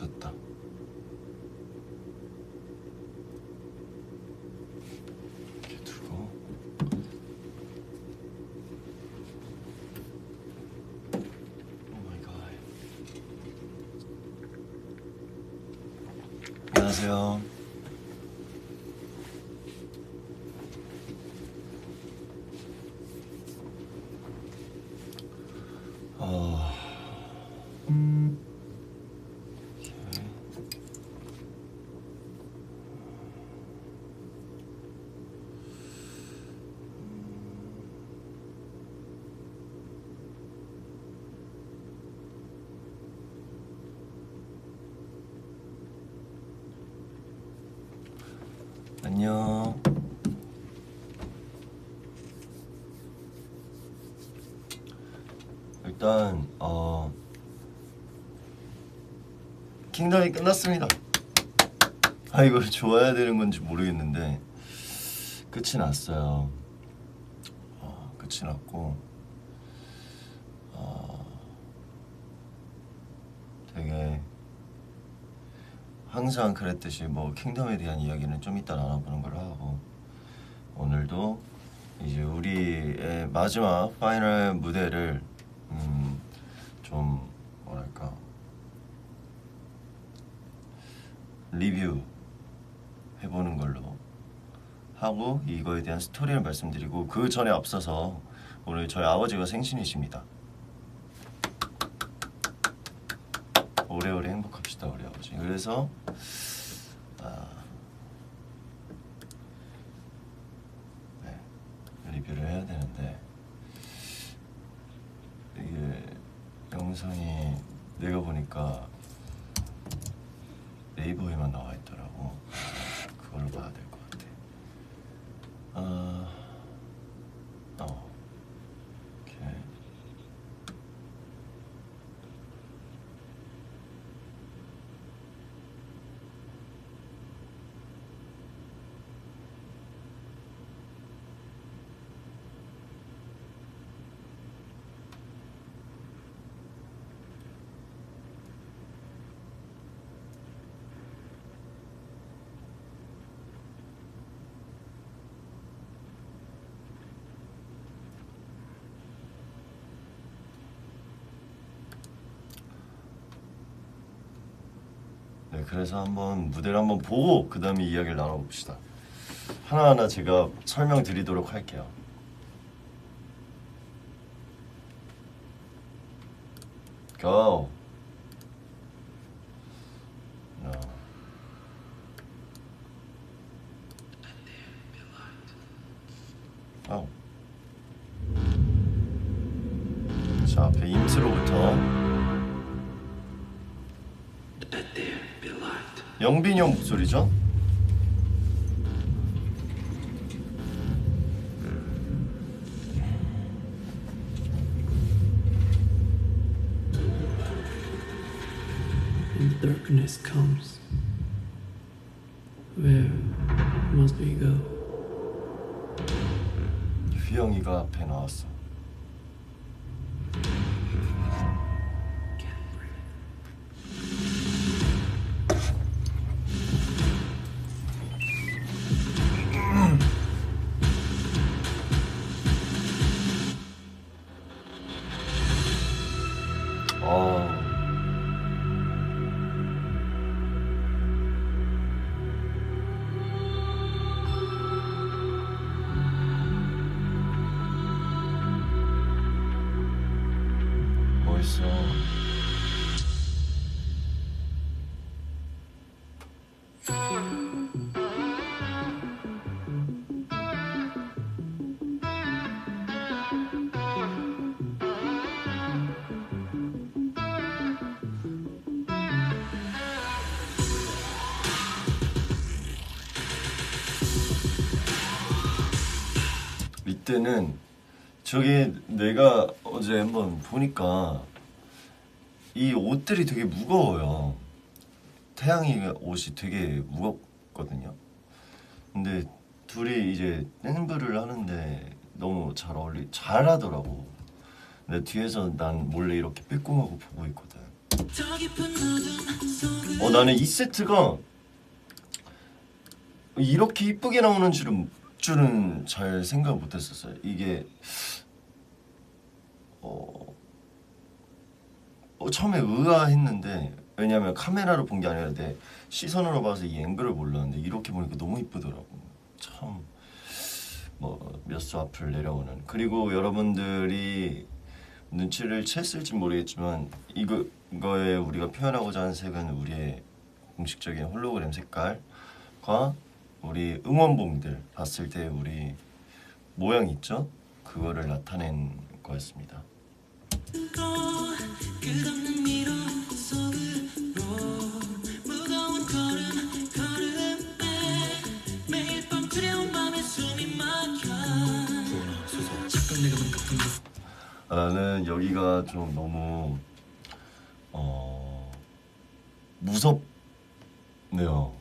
됐다. 이렇게 두고 오 마이 갓. 안녕하세요. 안녕. 일단 킹덤이 끝났습니다. 이걸 좋아야 되는 건지 모르겠는데 끝이 났어요. 끝이 났고 되게 항상 그랬듯이 뭐 킹덤에 대한 이야기는 좀 이따 나눠보는 걸로 하고, 오늘도 이제 우리의 마지막 파이널 무대를 좀 뭐랄까 리뷰 해보는 걸로 하고, 이거에 대한 스토리를 말씀드리고, 그 전에 앞서서 오늘 저희 아버지가 생신이십니다. 오래오래 행복합시다 우리 아버지. 그래서 네, 리뷰를 해야 되는데, 이게 영상이 내가 보니까 네이버에만 나와 있더라고. 그걸 봐야 될 것 같아. 오케이. 네, 그래서 한번 무대를 한번 보고 그 다음에 이야기를 나눠봅시다. 하나하나 제가 설명드리도록 할게요. Go. No. 자, 앞에 인트로부터 영빈이 형 목소리죠? When darkness comes, where must we go? 휘영이가 앞에 나왔어. 멋있어. 이때는 저기 내가 어제 한번 보니까 이 옷들이 되게 무거워요. 태양이 옷이 되게 무겁거든요. 근데 둘이 이제 댄브를 하는데 너무 잘하더라고. 근데 뒤에서 난 몰래 이렇게 빼꼼하고 보고 있거든. 더 깊은 어둠 속을 나는 이 세트가 이렇게 이쁘게 나오는 줄은 잘 생각 못했었어요. 이게 처음에 의아했는데, 왜냐면 카메라로 본 게 아니라 내 시선으로 봐서 이 앵글을 몰랐는데 이렇게 보니까 너무 이쁘더라고. 참 몇 수 앞을 내려오는. 그리고 여러분들이 눈치를 챘을지 모르겠지만 이거에 우리가 표현하고자 하는 색은 우리의 공식적인 홀로그램 색깔과 우리 응원봉들 봤을 때 우리 모양 있죠? 그거를 나타낸 거였습니다. 나는 여기가 좀 너무 무섭네요.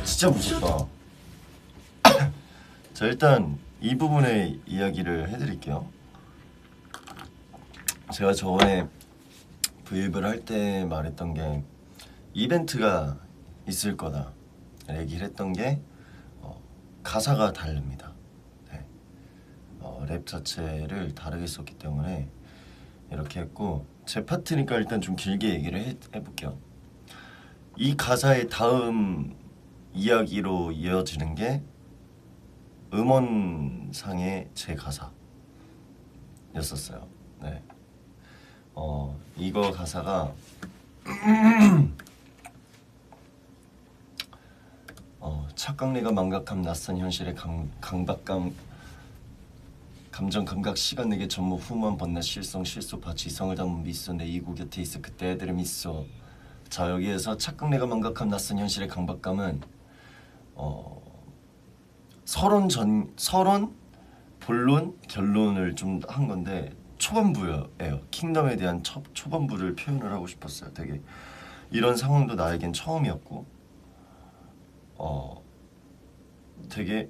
진짜 무섭다. 자, 일단 이 부분의 이야기를 해드릴게요. 제가 저번에 브이앱을 할 때 말했던 게 이벤트가 있을 거다 얘기를 했던 게 가사가 다릅니다. 네. 랩 자체를 다르게 썼기 때문에 이렇게 했고, 제 파트니까 일단 좀 길게 얘기를 해볼게요. 이 가사의 다음 이야기로 이어지는 게 음원상의 제 가사였었어요. 네. 이거 가사가 착각내가 망각함 낯선 현실의 강박감 감정 감각 시간 내게 전무 후무한 번나 실성 실소파 지성을 담은 미소 내 이구 곁에 있어 그때 애들의 미소. 자, 여기에서 착각내가 망각함 낯선 현실의 강박감은 서론 본론 결론을 좀 한 건데 초반부예요. 킹덤에 대한 초반부를 표현을 하고 싶었어요. 되게 이런 상황도 나에겐 처음이었고 되게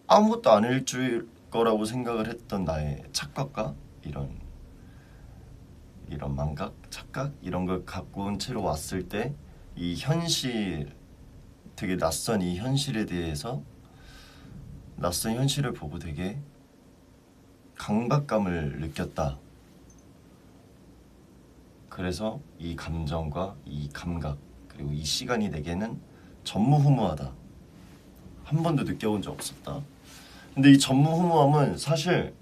아무것도 아닐 줄 거라고 생각을 했던 나의 착각과 이런 망각, 착각 이런 걸 갖고 온 채로 왔을 때 이 현실, 되게 낯선 이 현실에 대해서 낯선 현실을 보고 되게 강박감을 느꼈다. 그래서 이 감정과 이 감각 그리고 이 시간이 내게는 전무후무하다. 한 번도 느껴본 적 없었다. 근데 이 전무후무함은 사실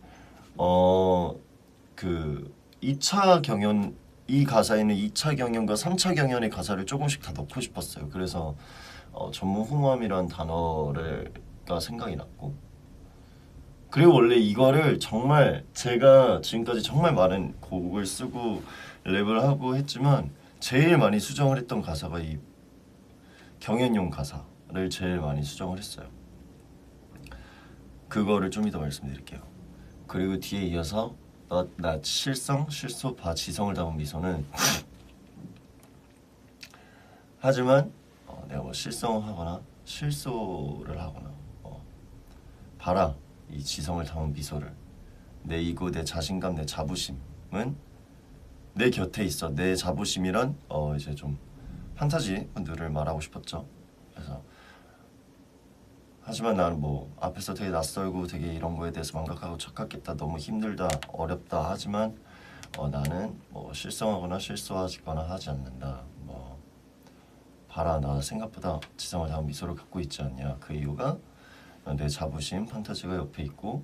그 2차 경연, 이 가사에는 2차 경연과 3차 경연의 가사를 조금씩 다 넣고 싶었어요. 그래서 전무후무함이란 단어가 생각이 났고, 그리고 원래 이거를 정말 제가 지금까지 정말 많은 곡을 쓰고 랩을 하고 했지만 제일 많이 수정을 했던 가사가 이 경연용 가사를 제일 많이 수정을 했어요. 그거를 좀 이따 말씀드릴게요. 그리고 뒤에 이어서 나 실성 실소 봐 지성을 담은 미소는 하지만 내가 뭐 실성하거나 실소를 하거나 봐라 이 지성을 담은 미소를, 내 이고 내 자신감 내 자부심은 내 곁에 있어. 내 자부심이란 이제 좀 판타지 분들을 말하고 싶었죠. 그래서 하지만 나는 뭐 앞에서 되게 낯설고 되게 이런 거에 대해서 망각하고 착각했다, 너무 힘들다, 어렵다. 하지만 나는 뭐 실성하거나 실수하거나 하지 않는다. 뭐 봐라 나 생각보다 지성을 담은 미소를 갖고 있지 않냐. 그 이유가 내 자부심 판타지가 옆에 있고,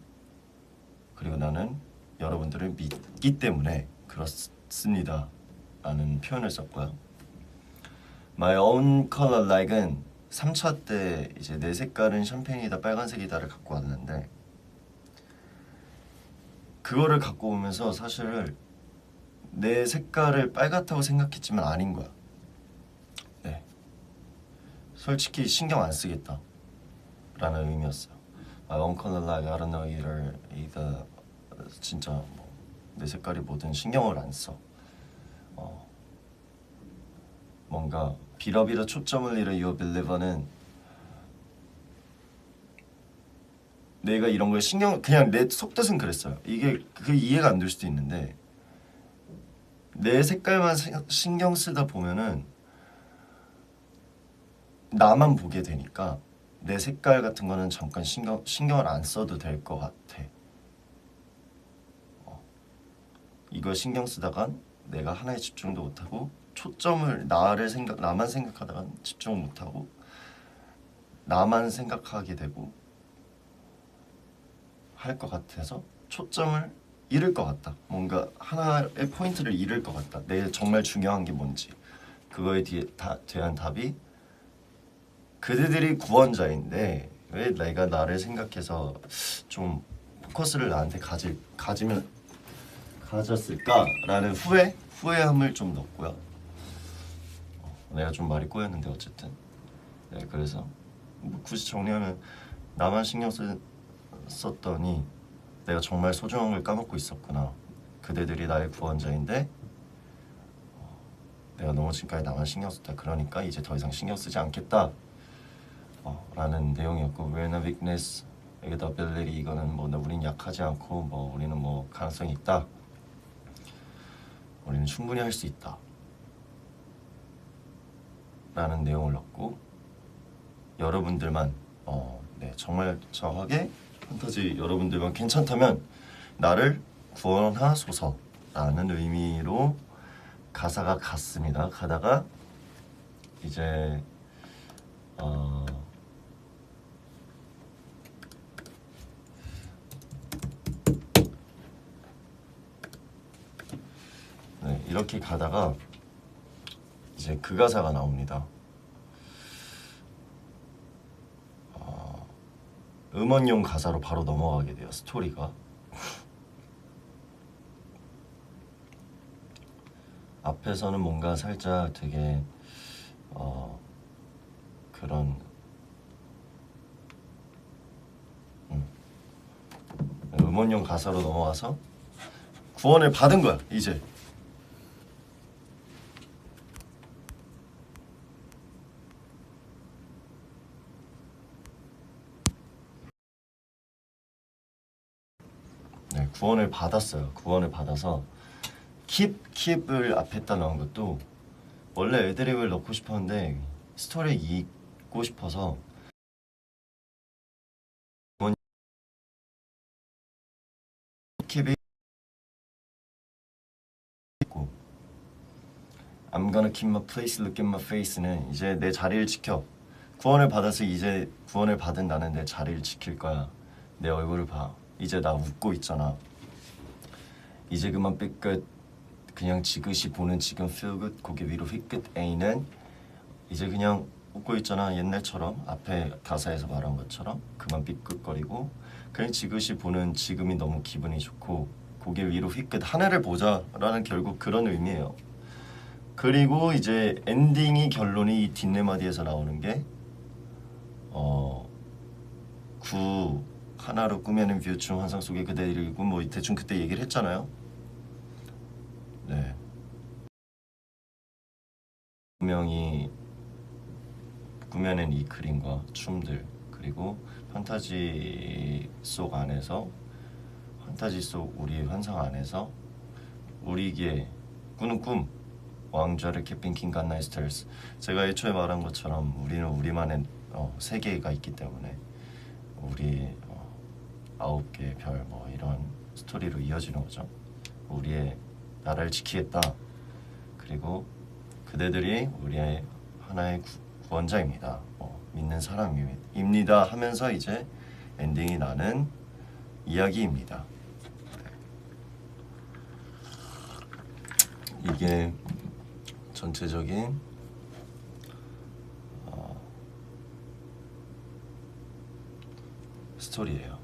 그리고 나는 여러분들을 믿기 때문에 그렇습니다 라는 표현을 썼고요. My own color like은 3차 때 이제 내 색깔은 샴페인이다 빨간색이다를 갖고 왔는데, 그거를 갖고 오면서 사실 내 색깔을 빨갛다고 생각했지만 아닌 거야. 네. 솔직히 신경 안 쓰겠다 라는 의미였어요. My own color like I don't know either 진짜 뭐 내 색깔이 뭐든 신경을 안 써. 뭔가 빌어빌어 초점을 잃어 You Believer는 내가 이런 걸 그냥 내 속뜻은 그랬어요. 이게 그 이해가 안 될 수도 있는데 내 색깔만 신경 쓰다 보면은 나만 보게 되니까 내 색깔 같은 거는 잠깐 신경을 안 써도 될 것 같아. 이걸 신경 쓰다간 내가 하나에 집중도 못하고 초점을 나만 생각하다가 집중을 못하고 나만 생각하게 되고 할 것 같아서 초점을 잃을 것 같다. 뭔가 하나의 포인트를 잃을 것 같다. 내 정말 중요한 게 뭔지 그거에 대한 답이 그들이 구원자인데 왜 내가 나를 생각해서 좀 포커스를 나한테 가졌을까라는 후회함을 좀 넣고요. 내가 좀 말이 꼬였는데 어쨌든 네, 그래서 뭐 굳이 정리하면 나만 썼더니 내가 정말 소중한 걸 까먹고 있었구나. 그대들이 나의 구원자인데 내가 너무 지금까지 나만 신경 썼다. 그러니까 이제 더 이상 신경 쓰지 않겠다. 라는 내용이었고 We're not weakness, 여기다 ability 이거는 뭐 우린 약하지 않고 뭐 우리는 뭐 가능성이 있다. 우리는 충분히 할 수 있다. 라는 내용을 넣고 여러분들만 네, 정말 정확하게 판타지 여러분들만 괜찮다면 나를 구원하소서라는 의미로 가사가 갔습니다. 가다가 이제 네, 이렇게 가다가 이제 그 가사가 나옵니다. 음원용 가사로 바로 넘어가게 돼요. 스토리가 앞에서는 뭔가 살짝 되게 그런 음원용 가사로 넘어와서 구원을 받은 거야. 이제 네, 구원을 받았어요. 구원을 받아서 keep을 앞에다 넣은 것도 원래 애드립을 넣고 싶었는데 스토리에 잇고 싶어서 keep이 있고 I'm gonna keep my place, look at my face는 이제 내 자리를 지켜. 구원을 받아서 이제 구원을 받은 나는 내 자리를 지킬 거야. 내 얼굴을 봐. 이제 나 웃고 있잖아. 이제 그만 삐끗 그냥 지그시 보는 지금 feel good 고개 위로 휘끗 A는 이제 그냥 웃고 있잖아. 옛날처럼 앞에 가사에서 말한 것처럼 그만 삐끗거리고 그냥 지그시 보는 지금이 너무 기분이 좋고 고개 위로 휘끗 하늘을 보자라는 결국 그런 의미예요. 그리고 이제 엔딩이 결론이 이 뒷네마디에서 나오는 게 구 하나로 꾸며낸 뷰충 환상 속의 그대이고 뭐 대충 그때 얘기를 했잖아요. 네. 분명히 꾸며낸 이 그림과 춤들 그리고 판타지 속 우리의 환상 안에서 우리에게 꾸는 꿈 왕좌를 캐핀 킹 갓나이 스타일스 제가 애초에 말한 것처럼 우리는 우리만의 세계가 있기 때문에 우리 9개의 별 뭐 이런 스토리로 이어지는 거죠. 우리의 나라를 지키겠다. 그리고 그대들이 우리의 하나의 구원자입니다. 믿는 사람입니다 하면서 이제 엔딩이 나는 이야기입니다. 이게 전체적인 스토리예요.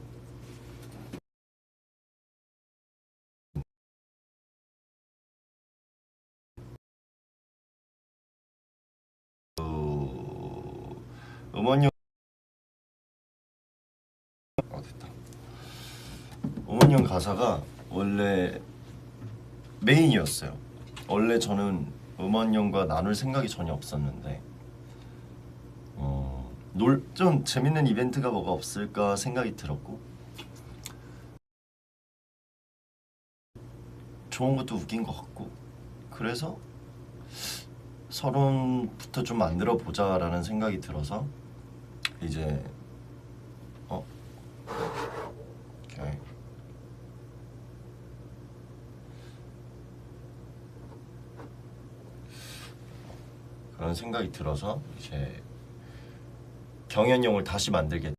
음원용 됐다. 음원용 가사가 원래 메인이었어요. 원래 저는 음원형과 나눌 생각이 전혀 없었는데 좀 재밌는 이벤트가 뭐가 없을까 생각이 들었고 좋은 것도 웃긴 것 같고 그래서 서론부터 좀 만들어 보자라는 생각이 들어서 이제 오케이. 그런 생각이 들어서 이제 경연용을 다시 만들게.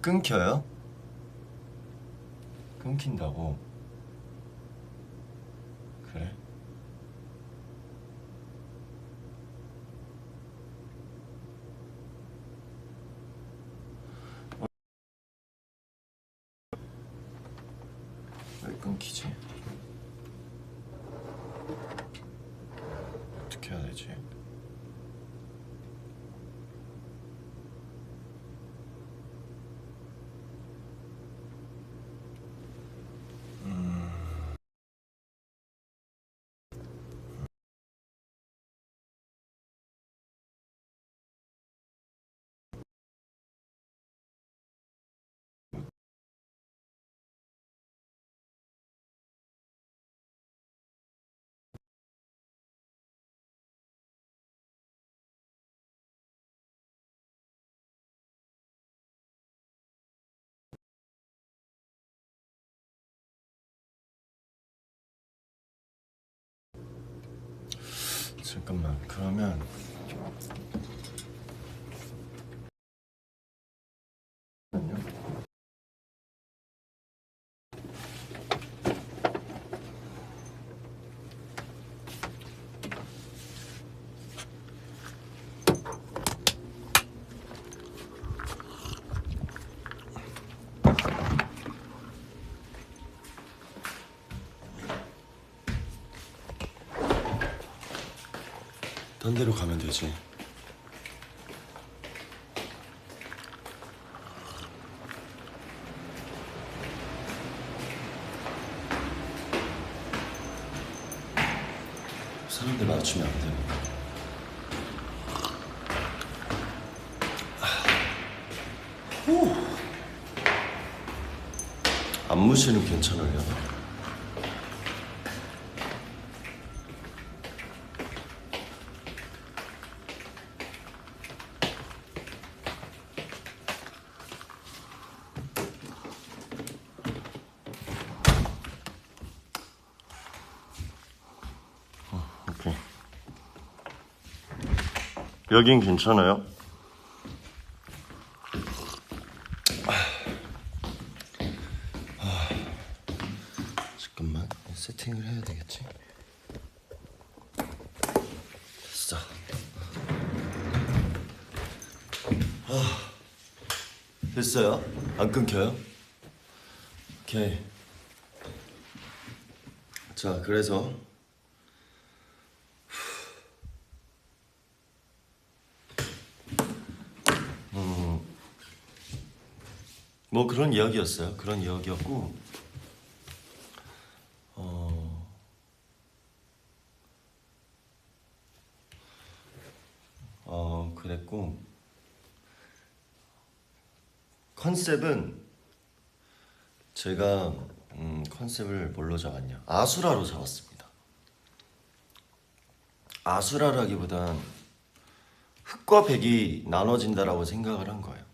끊겨요? 끊긴다고? 그래? 왜 끊기지? 어떻게 해야 되지? 잠깐만, 그러면 딴 데로 가면 되지. 사람들 맞추면 안 되니까. 안무실은 괜찮으려나? 오케이. 여긴 괜찮아요? 잠깐만, 세팅을 해야 되겠지? 됐어. 됐어요? 안 끊겨요? 오케이. 자, 그래서 뭐 그런 이야기였어요. 그런 이야기였고 그랬고 컨셉은 제가 컨셉을 뭘로 잡았냐? 아수라로 잡았습니다. 아수라라기보단 흑과 백이 나눠진다라고 생각을 한 거예요.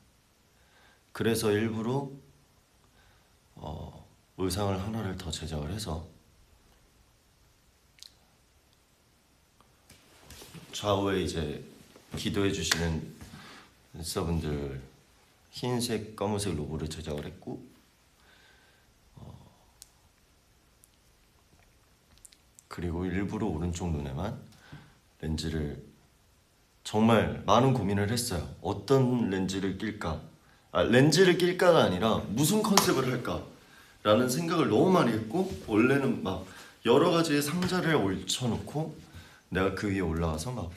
그래서 일부러 의상을 하나를 더 제작을 해서 좌우에 이제 기도해 주시는 댄서분들 흰색, 검은색 로고를 제작을 했고 그리고 일부러 오른쪽 눈에만 렌즈를 정말 많은 고민을 했어요. 어떤 렌즈를 낄까? 렌즈를 낄까가 아니라 무슨 컨셉을 할까? 라는 생각을 너무 많이 했고 원래는 막 여러 가지의 상자를 올쳐놓고 내가 그 위에 올라가서 막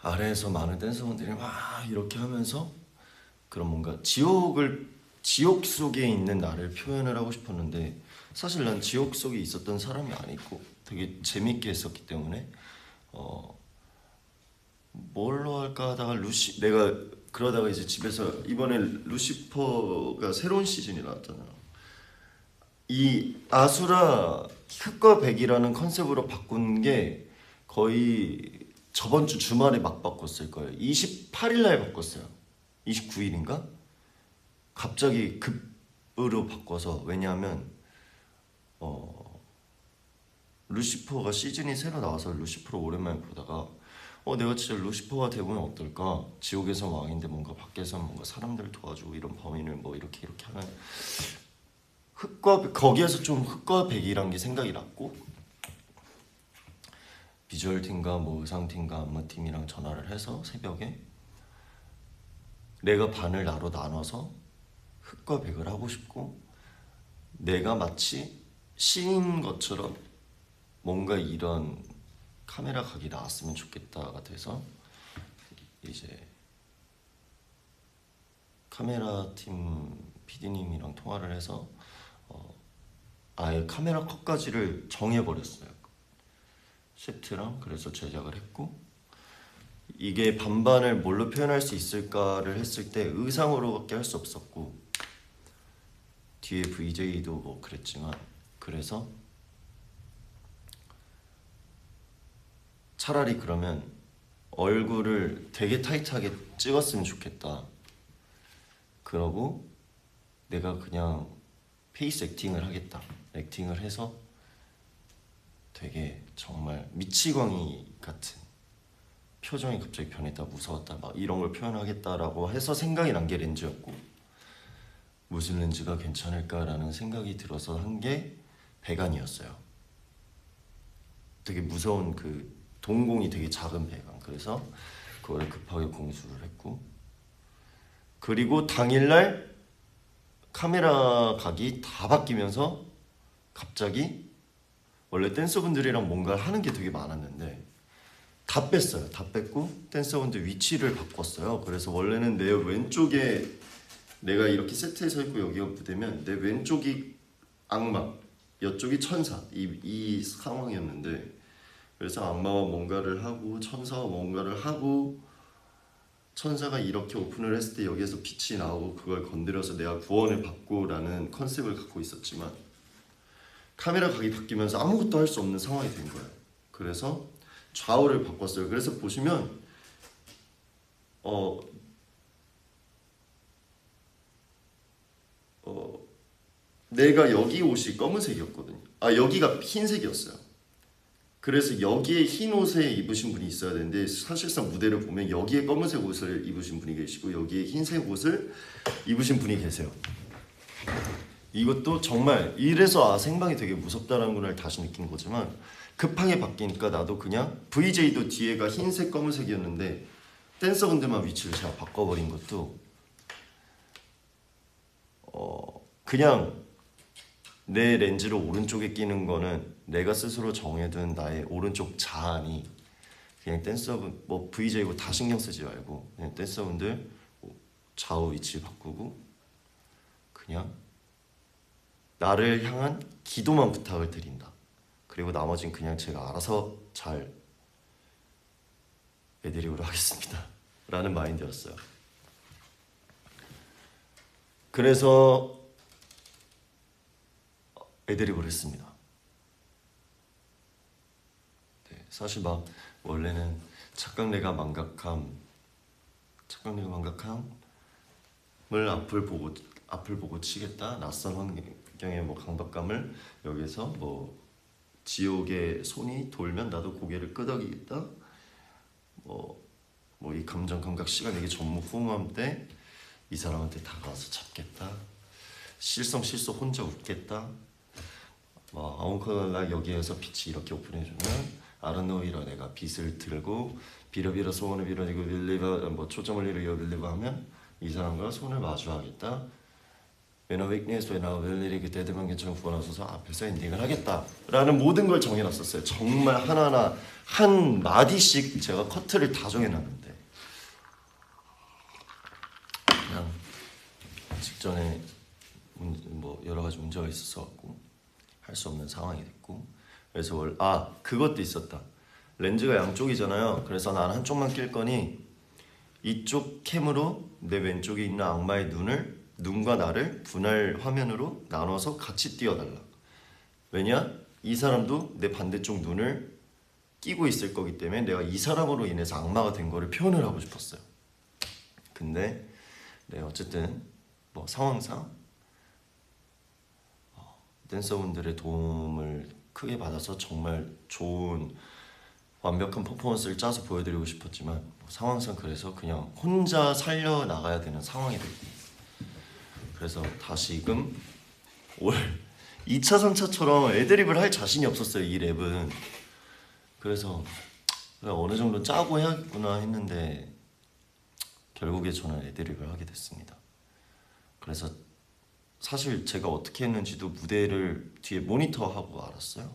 아래에서 많은 댄서분들이 막 이렇게 하면서 그런 뭔가 지옥 속에 있는 나를 표현을 하고 싶었는데 사실 난 지옥 속에 있었던 사람이 아니고 되게 재밌게 했었기 때문에 뭘로 할까 하다가 내가 그러다가 이제 집에서 이번에 루시퍼가 새로운 시즌이 나왔잖아요. 이 아수라 흑과 백이라는 컨셉으로 바꾼 게 거의 저번 주 주말에 막 바꿨을 거예요. 28일 날 바꿨어요. 29일인가? 갑자기 급으로 바꿔서 왜냐하면 루시퍼가 시즌이 새로 나와서 루시퍼를 오랜만에 보다가 내가 진짜 루시퍼가 되면 어떨까? 지옥에서 왕인데 뭔가 밖에서 뭔가 사람들을 도와주고 이런 범인을 뭐 이렇게 하는 거기에서 좀 흑과 백이란 게 생각이 났고 비주얼 팀과 뭐 의상 팀과 안무 팀이랑 전화를 해서 새벽에 내가 반을 나로 나눠서 흑과 백을 하고 싶고 내가 마치 신인 것처럼 뭔가 이런 카메라 각이 나왔으면 좋겠다가 돼서 이제 카메라 팀 PD님이랑 통화를 해서 아예 카메라 컷까지를 정해버렸어요. 세트랑 그래서 제작을 했고 이게 반반을 뭘로 표현할 수 있을까를 했을 때 의상으로밖에 할 수 없었고 뒤에 VJ도 뭐 그랬지만 그래서 차라리 그러면 얼굴을 되게 타이트하게 찍었으면 좋겠다. 그러고 내가 그냥 페이스 액팅을 하겠다. 액팅을 해서 되게 정말 미치광이 같은 표정이 갑자기 변했다, 무서웠다, 막 이런 걸 표현하겠다라고 해서 생각이 난 게 렌즈였고 무슨 렌즈가 괜찮을까라는 생각이 들어서 한 게 배관이었어요. 되게 무서운 그 동공이 되게 작은 배관. 그래서 그거를 급하게 공수를 했고 그리고 당일날 카메라 각이 다 바뀌면서 갑자기 원래 댄서분들이랑 뭔가를 하는 게 되게 많았는데 다 뺐어요. 다 뺐고 댄서분들 위치를 바꿨어요. 그래서 원래는 내 왼쪽에 내가 이렇게 세트에 서 있고 여기가 무대면 내 왼쪽이 악마, 이쪽이 천사 이 상황이었는데 그래서 악마와 뭔가를 하고 천사와 뭔가를 하고 천사가 이렇게 오픈을 했을 때 여기에서 빛이 나오고 그걸 건드려서 내가 구원을 받고라는 컨셉을 갖고 있었지만 카메라 각이 바뀌면서 아무것도 할 수 없는 상황이 된 거예요. 그래서 좌우를 바꿨어요. 그래서 보시면 내가 여기 옷이 검은색이었거든요. 여기가 흰색이었어요. 그래서 여기에 흰 옷에 입으신 분이 있어야 되는데 사실상 무대를 보면 여기에 검은색 옷을 입으신 분이 계시고 여기에 흰색 옷을 입으신 분이 계세요. 이것도 정말 이래서 생방이 되게 무섭다라는 걸 다시 느낀 거지만 급하게 바뀌니까 나도 그냥 VJ도 뒤에가 흰색 검은색이었는데 댄서분들만 위치를 제가 바꿔버린 것도 그냥 내 렌즈를 오른쪽에 끼는 거는 내가 스스로 정해둔 나의 오른쪽 자아니 그냥 댄서분 뭐 VJ고 다 신경 쓰지 말고 그냥 댄서분들 좌우 위치 바꾸고 그냥 나를 향한 기도만 부탁을 드린다. 그리고 나머진 그냥 제가 알아서 잘 애드립으로 하겠습니다. 라는 마인드였어요. 그래서 애드립을 했습니다. 네, 사실 막 원래는 착각내가 망각함을 앞을 보고 치겠다. 낯선 환경의 뭐 강박감을 여기서 뭐 지옥의 손이 돌면 나도 고개를 끄덕이겠다. 뭐 이 감정 감각 시간 이게 전무후무함 때 이 사람한테 다가와서 잡겠다. 실성 혼자 웃겠다. 뭐 아웅커날 여기에서 빛이 이렇게 오픈해주면 아르노이라 내가 빛을 들고 비러비러 소원을 빌어내고 빌리버 뭐 초점을 이루어 빌리버 하면 이 사람과 손을 마주하겠다. When a weakness, when a will 일이 그때되면 괜찮고 구원하소서 앞에서 엔딩을 하겠다 라는 모든 걸 정해놨었어요. 정말 하나하나 한 마디씩 제가 커트를 다 정해놨는데 그냥 직전에 뭐 여러 가지 문제가 있어서 할 수 없는 상황이 됐고 그래서 그것도 있었다. 렌즈가 양쪽이잖아요. 그래서 난 한쪽만 낄 거니 이쪽 캠으로 내 왼쪽에 있는 악마의 눈과 나를 분할 화면으로 나눠서 같이 띄워달라. 왜냐? 이 사람도 내 반대쪽 눈을 끼고 있을 거기 때문에 내가 이 사람으로 인해서 악마가 된 거를 표현을 하고 싶었어요. 근데 네, 어쨌든 뭐 상황상 댄서분들의 도움을 크게 받아서 정말 좋은 완벽한 퍼포먼스를 짜서 보여드리고 싶었지만 상황상 그래서 그냥 혼자 살려나가야 되는 상황이 됐고 그래서 다시금 올 2차 3차처럼 애드립을 할 자신이 없었어요. 이 랩은. 그래서 어느 정도 짜고 해야겠구나 했는데 결국에 저는 애드립을 하게 됐습니다. 그래서 사실 제가 어떻게 했는지도 무대를 뒤에 모니터하고 알았어요.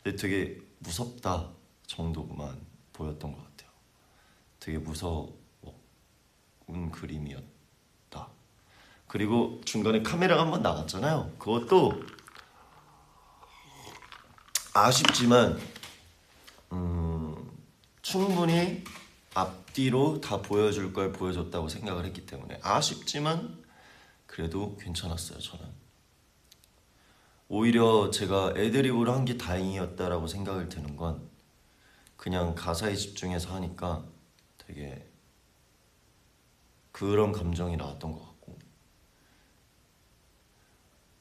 근데 되게 무섭다 정도만 보였던 것 같아요. 되게 무서운 그림이었다. 그리고 중간에 카메라가 한번 나갔잖아요. 그것도 아쉽지만 충분히 앞뒤로 다 보여줄 걸 보여줬다고 생각을 했기 때문에 아쉽지만 그래도 괜찮았어요. 저는 오히려 제가 애드립으로 한 게 다행이었다라고 생각을 드는 건 그냥 가사에 집중해서 하니까 되게 그런 감정이 나왔던 것 같고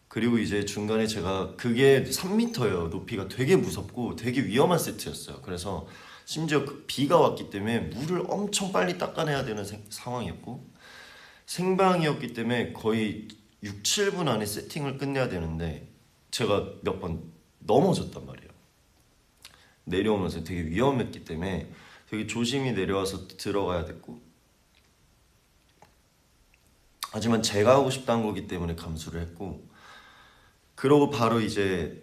그리고 이제 중간에 제가 그게 3m예요. 높이가 되게 무섭고 되게 위험한 세트였어요. 그래서 심지어 비가 왔기 때문에 물을 엄청 빨리 닦아내야 되는 상황이었고 생방이었기 때문에 거의 6, 7분 안에 세팅을 끝내야 되는데 제가 몇 번 넘어졌단 말이에요. 내려오면서 되게 위험했기 때문에 되게 조심히 내려와서 들어가야 됐고 하지만 제가 하고 싶다는 거기 때문에 감수를 했고 그러고 바로 이제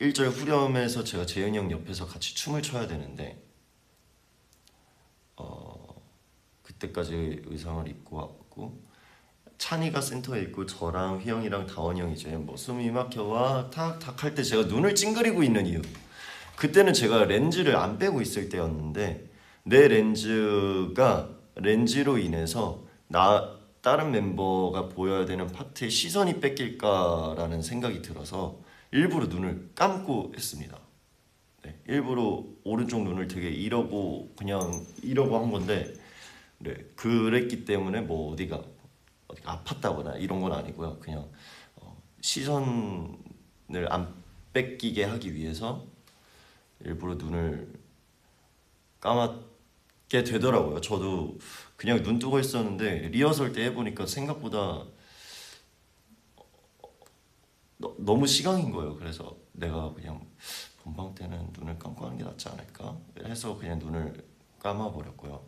1절 후렴에서 제가 재현이 형 옆에서 같이 춤을 춰야 되는데 그때까지 의상을 입고 왔고 찬이가 센터에 있고 저랑 휘영이랑 다원이 형이 이제 뭐 숨이 막혀와 탁탁 할 때 제가 눈을 찡그리고 있는 이유 그때는 제가 렌즈를 안 빼고 있을 때였는데 내 렌즈로 인해서 다른 멤버가 보여야 되는 파트에 시선이 뺏길까라는 생각이 들어서 일부러 눈을 감고 했습니다. 네, 일부러 오른쪽 눈을 되게 이러고 한 건데 네, 그랬기 때문에 뭐 어디가 아팠다거나 이런 건 아니고요. 그냥 시선을 안 뺏기게 하기 위해서 일부러 눈을 감았게 되더라고요. 저도 그냥 눈 뜨고 있었는데 리허설 때 해보니까 생각보다 너무 시강인 거예요. 그래서 내가 그냥 본방 때는 눈을 감고 하는 게 낫지 않을까 해서 그냥 눈을 감아버렸고요.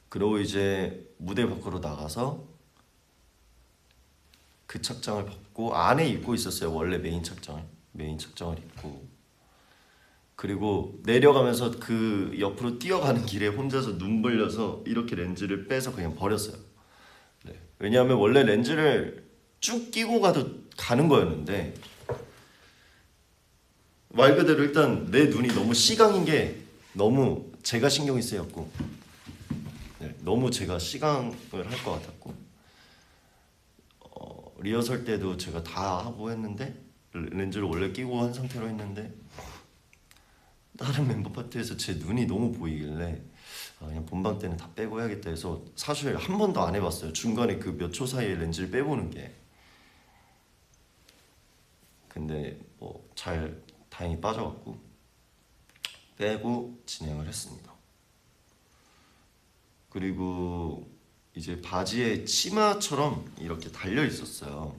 그리고 이제 무대 밖으로 나가서 그 착장을 벗고 안에 입고 있었어요. 원래 메인 착장을 입고 그리고 내려가면서 그 옆으로 뛰어가는 길에 혼자서 눈 벌려서 이렇게 렌즈를 빼서 그냥 버렸어요. 네. 왜냐하면 원래 렌즈를 쭉 끼고 가는 거였는데 말 그대로 일단 내 눈이 너무 시강인 게 너무 제가 신경이 쓰였고 네, 너무 제가 시강을 할 것 같았고 리허설 때도 제가 다 하고 했는데 렌즈를 원래 끼고 한 상태로 했는데 다른 멤버 파트에서 제 눈이 너무 보이길래 그냥 본방 때는 다 빼고 해야겠다 해서 사실 한 번도 안 해봤어요. 중간에 그 몇 초 사이에 렌즈를 빼보는 게 근데 뭐 잘 다행히 빠져갖고 빼고 진행을 했습니다. 그리고 이제 바지에 치마처럼 이렇게 달려 있었어요.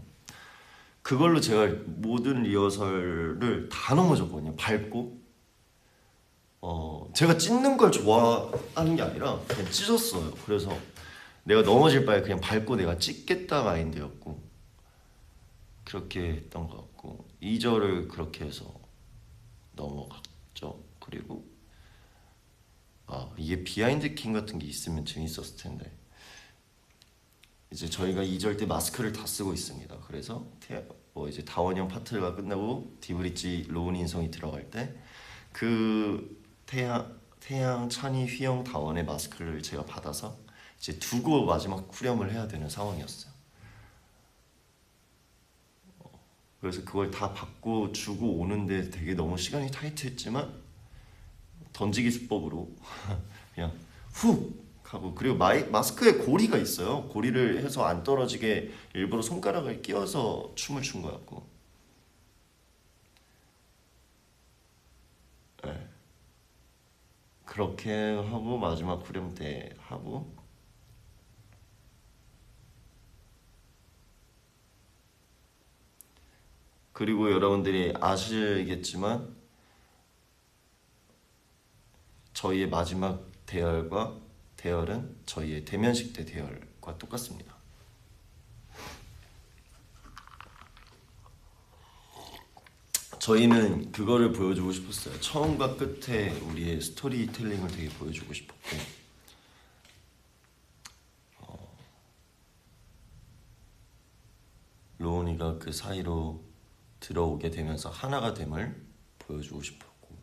그걸로 제가 모든 리허설을 다 넘어졌거든요. 밟고 제가 찢는 걸 좋아하는 게 아니라 그냥 찢었어요. 그래서 내가 넘어질 바에 그냥 밟고 내가 찍겠다 마인드였고 그렇게 했던 것 같고 2절을 그렇게 해서 넘어갔죠. 그리고 이게 비하인드 킹 같은 게 있으면 재밌었을 텐데 이제 저희가 2절 때 마스크를 다 쓰고 있습니다. 그래서 이제 다원형 파트가 끝나고 디브리지 로운 인성이 들어갈 때 그 태양, 찬이, 휘영, 다원의 마스크를 제가 받아서 이제 두고 마지막 후렴을 해야 되는 상황이었어요. 그래서 그걸 다 받고 주고 오는데 되게 너무 시간이 타이트했지만 던지기 수법으로 그냥 훅 하고 그리고 마스크에 고리가 있어요. 고리를 해서 안 떨어지게 일부러 손가락을 끼워서 춤을 춘 거였고 네. 그렇게 하고 마지막 후렴 때 하고 그리고 여러분들이 아시겠지만 저희의 마지막 대열은 저희의 대면식 때 대열과 똑같습니다. 저희는 그거를 보여주고 싶었어요. 처음과 끝에 우리의 스토리텔링을 되게 보여주고 싶었고 로운이가 그 사이로 들어오게 되면서 하나가 됨을 보여주고 싶었고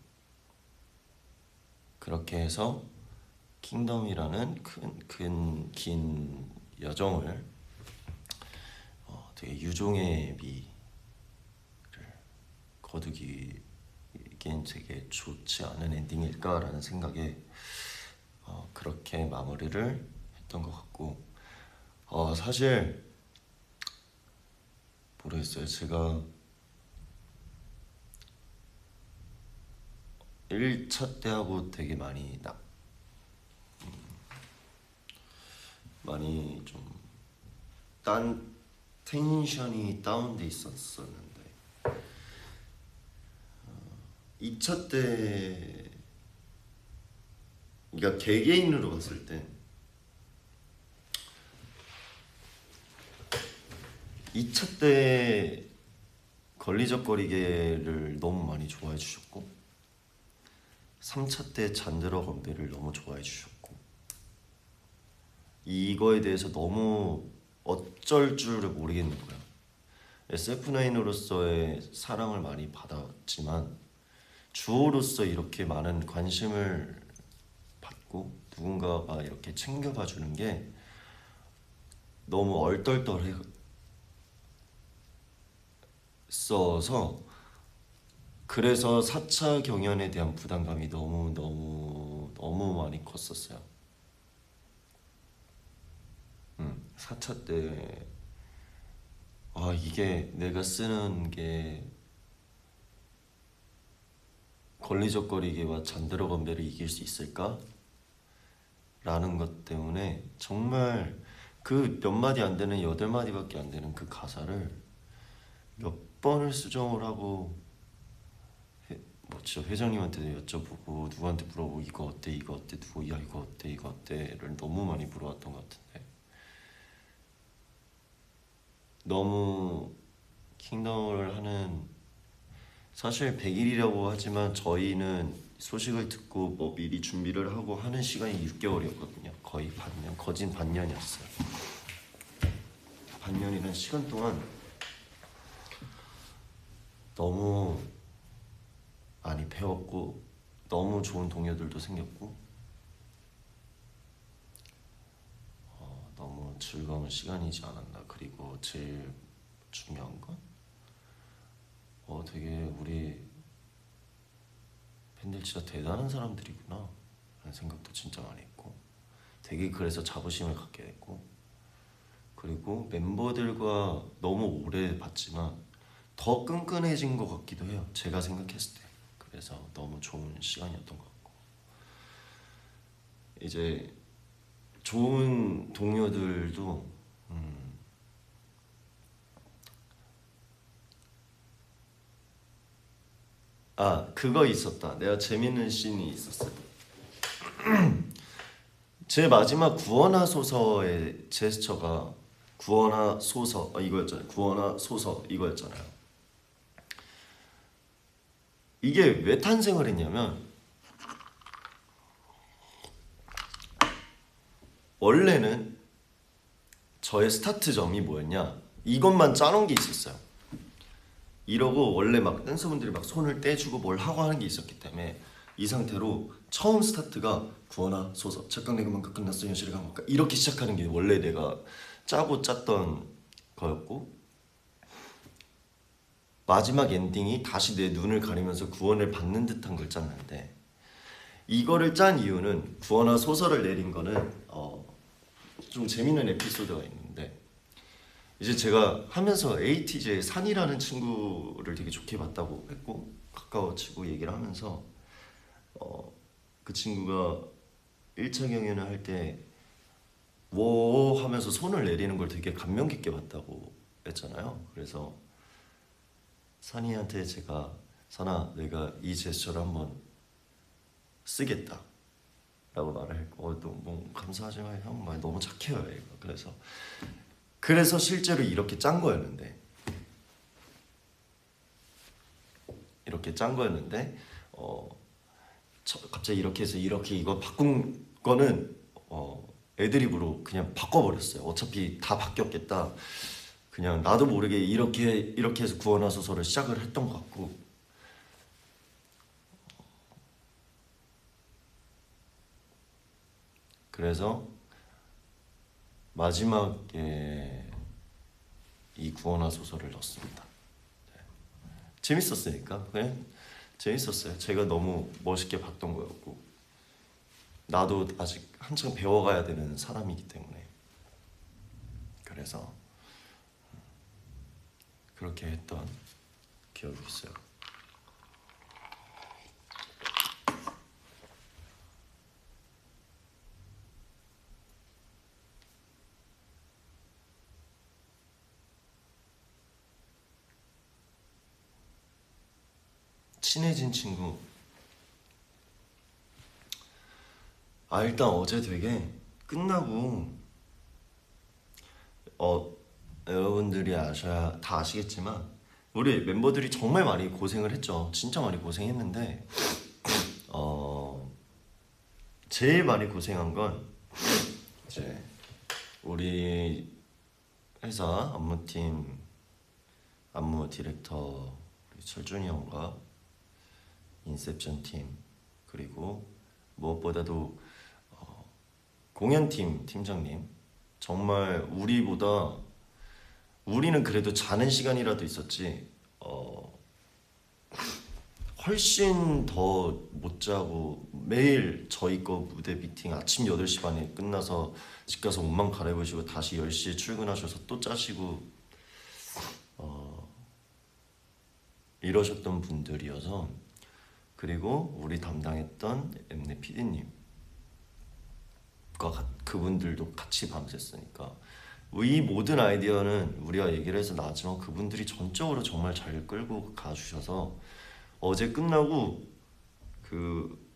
그렇게 해서 킹덤이라는 긴 여정을 되게 유종의 미를 거두기엔 되게 좋지 않은 엔딩일까라는 생각에 그렇게 마무리를 했던 것 같고 사실 모르겠어요. 제가 1차 때 하고 되게 많이 좀 텐션이 다운돼 있었었는데 2차 때 그러니까 개개인으로 봤을 때 2차 때 걸리적거리게를 너무 많이 좋아해 주셨고 3차 때 잔들어 건배를 너무 좋아해 주셨고 이거에 대해서 너무 어쩔 줄을 모르겠는 거야. SF9으로서의 사랑을 많이 받았지만 주호로서 이렇게 많은 관심을 받고 누군가가 이렇게 챙겨봐 주는 게 너무 얼떨떨했어서 그래서 4차 경연에 대한 부담감이 너무 많이 컸었어요. 4차 때 이게 내가 쓰는 게 걸리적거리기와 잔들어 건배를 이길 수 있을까? 라는 것 때문에 정말 그 몇 마디 안 되는 8마디밖에 안 되는 그 가사를 몇 번을 수정을 하고 진짜 회장님한테도 여쭤보고 누구한테 물어보고 이거 어때 누구 야 이거 어때 이거 어때를 너무 많이 물어봤던 것 같은데 너무 킹덤을 하는 사실 100일이라고 하지만 저희는 소식을 듣고 미리 준비를 하고 하는 시간이 6개월이었거든요. 거의 반년, 거진 반년이었어요. 반년이라는 시간 동안 너무 많이 배웠고 너무 좋은 동료들도 생겼고 너무 즐거운 시간이지 않았나. 그리고 제일 중요한 건 되게 우리 팬들 진짜 대단한 사람들이구나 라는 생각도 진짜 많이 했고 되게 그래서 자부심을 갖게 됐고 그리고 멤버들과 너무 오래 봤지만 더 끈끈해진 것 같기도 해요. 제가 생각했을 때. 그래서 너무 좋은 시간이었던 것 같고 이제 좋은 동료들도 그거 있었다. 내가 재밌는 씬이 있었어요. 제 마지막 구원하소서의 제스처가 구원하소서 이거였잖아요. 구원하소서 이거였잖아요. 이게 왜 탄생을 했냐면 원래는 저의 스타트점이 뭐였냐, 이것만 짜놓은 게 있었어요. 이러고 원래 막 댄서분들이 막 손을 떼주고 뭘 하고 하는 게 있었기 때문에 이 상태로 처음 스타트가 구원하소서 착각 내그만큼 끝났어 현실이 감옥가 이렇게 시작하는 게 원래 내가 짜고 짰던 거였고, 마지막 엔딩이 다시 내 눈을 가리면서 구원을 받는 듯한 걸 짰는데, 이거를 짠 이유는 구원하소서를 내린 거는 좀 재밌는 에피소드가 있는데, 이제 제가 하면서 에이티즈의 산이라는 친구를 되게 좋게 봤다고 했고 가까워지고 얘기를 하면서 그 친구가 1차 경연을 할 때 워 하면서 손을 내리는 걸 되게 감명 깊게 봤다고 했잖아요. 그래서 산이한테 제가 산아 내가 이 제스처를 한번 쓰겠다 라고 말을 했고, 너무 감사하지만 형 말 너무 착해요 얘가. 그래서 실제로 이렇게 짠 거였는데 갑자기 이렇게 해서 이렇게 이거 바꾼 거는 애드립으로 그냥 바꿔버렸어요. 어차피 다 바뀌었겠다. 그냥 나도 모르게 이렇게 해서 구원하소서를 시작을 했던 것 같고, 그래서 마지막에 이 구원하소서를 넣었습니다. 네. 재밌었으니까 그냥 재밌었어요. 제가 너무 멋있게 봤던 거였고, 나도 아직 한창 배워가야 되는 사람이기 때문에 그래서 그렇게 했던 기억이 있어요. 친해진 친구, 일단 어제 되게 끝나고 여러분들이 다 아시겠지만 우리 멤버들이 정말 많이 고생을 했죠. 진짜 많이 고생했는데 제일 많이 고생한 건 이제 우리 회사 안무팀 안무 디렉터 철준이 형과 인셉션 팀, 그리고 무엇보다도 공연팀 팀장님, 정말 우리는 그래도 자는 시간이라도 있었지 훨씬 더 못 자고 매일 저희 거 무대 미팅 아침 8시 반에 끝나서 집 가서 옷만 갈아입으시고 다시 10시에 출근하셔서 또 짜시고 이러셨던 분들이어서, 그리고 우리 담당했던 엠넷 PD님과 그분들도 같이 밤샜으니까 이 모든 아이디어는 우리가 얘기를 해서 나왔지만 그분들이 전적으로 정말 잘 끌고 가주셔서 어제 끝나고 그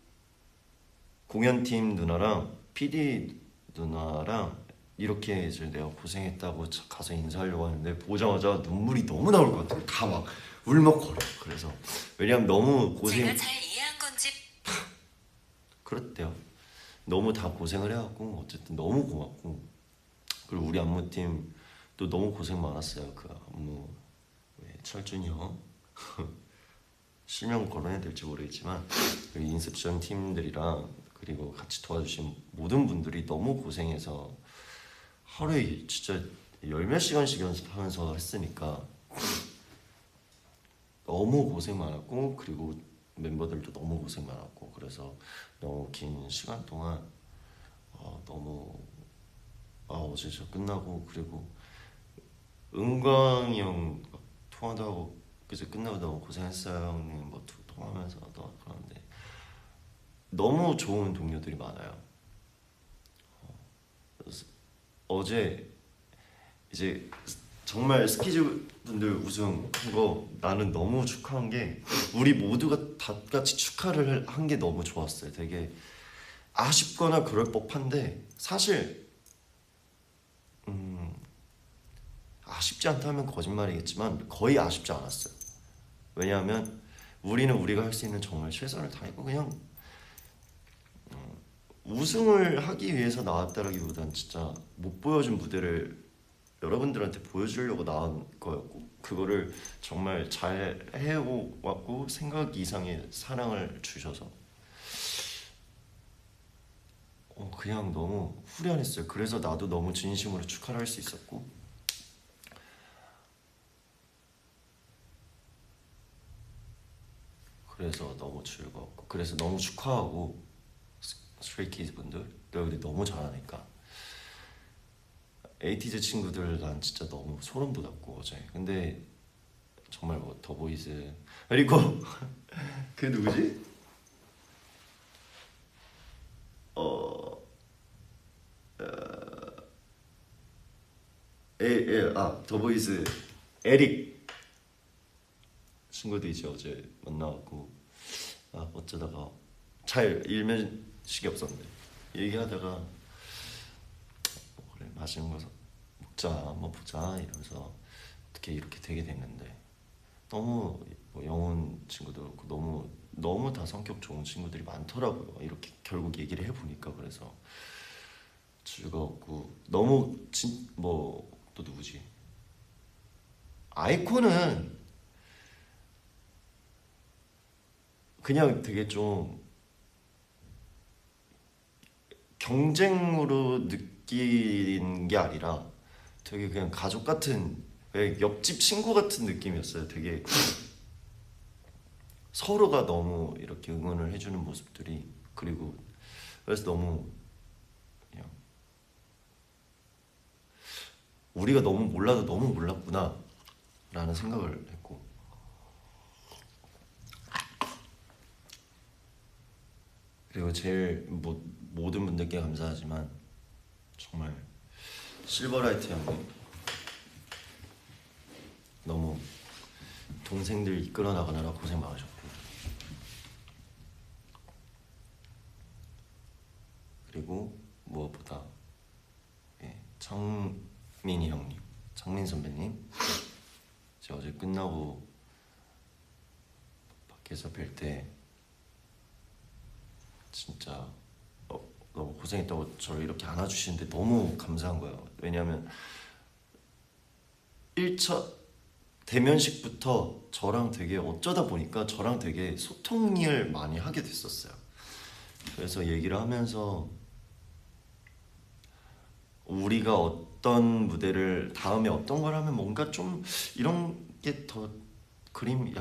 공연팀 누나랑 PD 누나랑 이렇게 이제 내가 고생했다고 가서 인사하려고 하는데 보자마자 눈물이 너무 나올 것 같아요. 다 막 울먹거려. 그래서 왜냐면 너무 제가 잘 이해한 건지 그렇대요. 너무 다 고생을 해갖고 어쨌든 너무 고맙고, 그리고 우리 안무팀 또 너무 고생 많았어요. 그 안무 철준이 형 실명 거론해야 될지 모르겠지만 우리 인셉션 팀들이랑 그리고 같이 도와주신 모든 분들이 너무 고생해서 하루에 진짜 10몇 시간씩 연습하면서 했으니까 너무 고생 많았고, 그리고 멤버들도 너무 고생 많았고, 그래서 너무 긴 시간 동안 너무 어제 저 끝나고, 그리고 은광이 형 통화도 하고 그제 끝나고 너무 고생했어요 형님 뭐 통화하면서 그러는데 너무 좋은 동료들이 많아요. 그래서 어제 이제 정말 스키즈 분들 우승한 거 나는 너무 축하한 게 우리 모두가 다 같이 축하를 한 게 너무 좋았어요. 되게 아쉽거나 그럴 법한데 사실 아쉽지 않다면 거짓말이겠지만 거의 아쉽지 않았어요. 왜냐하면 우리는 우리가 할 수 있는 정말 최선을 다했고 그냥 우승을 하기 위해서 나왔다라기보단 진짜 못 보여준 무대를 여러분들한테 보여주려고 나온 거였고 그거를 정말 잘 해왔고 생각 이상의 사랑을 주셔서 그냥 너무 후련했어요. 그래서 나도 너무 진심으로 축하를 할 수 있었고 그래서 너무 즐거웠고 그래서 너무 축하하고 스트레이키즈 분들 너희들 너무 잘하니까 에이티즈 친구들 난 진짜 너무 소름 돋았고 어제 근데 정말 뭐 더보이즈 그리고 그 누구지? 더보이즈 에릭 친구도 이제 어제 만나갖고 어쩌다가 잘 일면식이 없었는데 얘기하다가 그래 맛있는 거 먹자 한번 보자 이러면서 어떻게 이렇게 되게 됐는데 너무 뭐 영훈 친구도 그렇고 너무 다 성격 좋은 친구들이 많더라고요. 이렇게 결국 얘기를 해보니까 그래서 즐거웠고 너무 뭐 또 누구지? 아이콘은 그냥 되게 좀 경쟁으로 느낀 게 아니라 되게 그냥 가족 같은 왜 옆집 친구 같은 느낌이었어요. 되게 서로가 너무 이렇게 응원을 해주는 모습들이 그리고 그래서 너무 그냥 우리가 너무 몰라도 너무 몰랐구나 라는 생각을 했고 그리고 제일 모든 분들께 감사하지만 정말 실버라이트 형님 너무 동생들 이끌어 나가느라 고생 많으셨고 그리고 무엇보다 창민이 형님, 창민 선배님 제가 어제 끝나고 밖에서 뵐 때 진짜 너무 고생했다고 저를 이렇게 안아주시는데 너무 감사한 거예요. 왜냐하면 1차 대면식부터 저랑 되게 어쩌다 보니까 저랑 되게 소통을 많이 하게 됐었어요. 그래서 얘기를 하면서 우리가 어떤 무대를 다음에 어떤 걸 하면 뭔가 좀 이런 게 더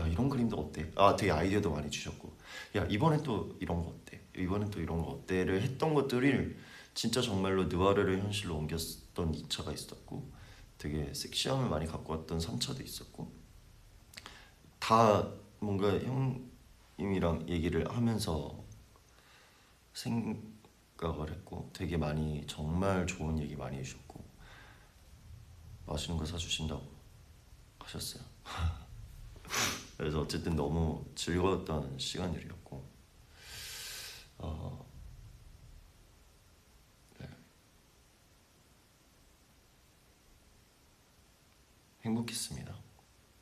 이런 그림도 어때? 되게 아이디어도 많이 주셨고 야 이번엔 또 이런 거 어때? 이번엔 또 이런 거 어때?를 했던 것들을 진짜 정말로 느와르를 현실로 옮겼던 2차가 있었고 되게 섹시함을 많이 갖고 왔던 3차도 있었고 다 뭔가 형님이랑 얘기를 하면서 생각을 했고 되게 많이 정말 좋은 얘기 많이 해주셨고 맛있는 거 사주신다고 하셨어요. 그래서 어쨌든 너무 즐거웠던 시간들이었고 네. 행복했습니다.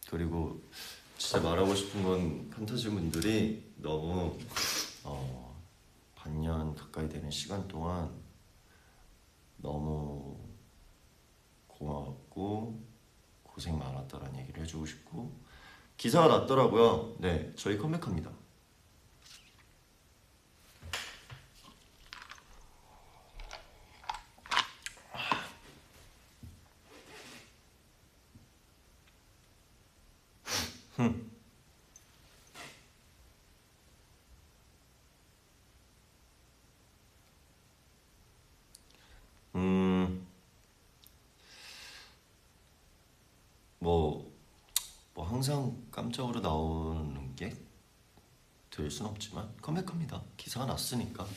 그리고 진짜 말하고 싶은 건 판타지 분들이 너무 반년 가까이 되는 시간 동안 너무 고마웠고 고생 많았다라는 얘기를 해주고 싶고 기사가 났더라고요. 네, 저희 컴백합니다. 음, 뭐 항상 깜짝으로 나오는 게 될 순 없지만 컴백합니다. 기사가 났으니까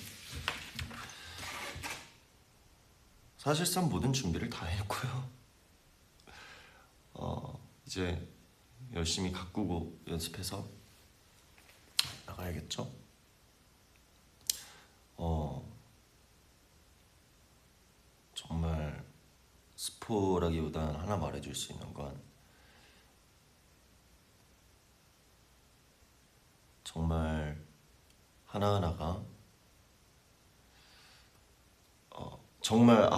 사실상 모든 준비를 다 했고요. 이제 열심히 가꾸고 연습해서 나가야겠죠. 스포라기보단 하나 말해줄 수 있는 건 정말 하나하나가 정말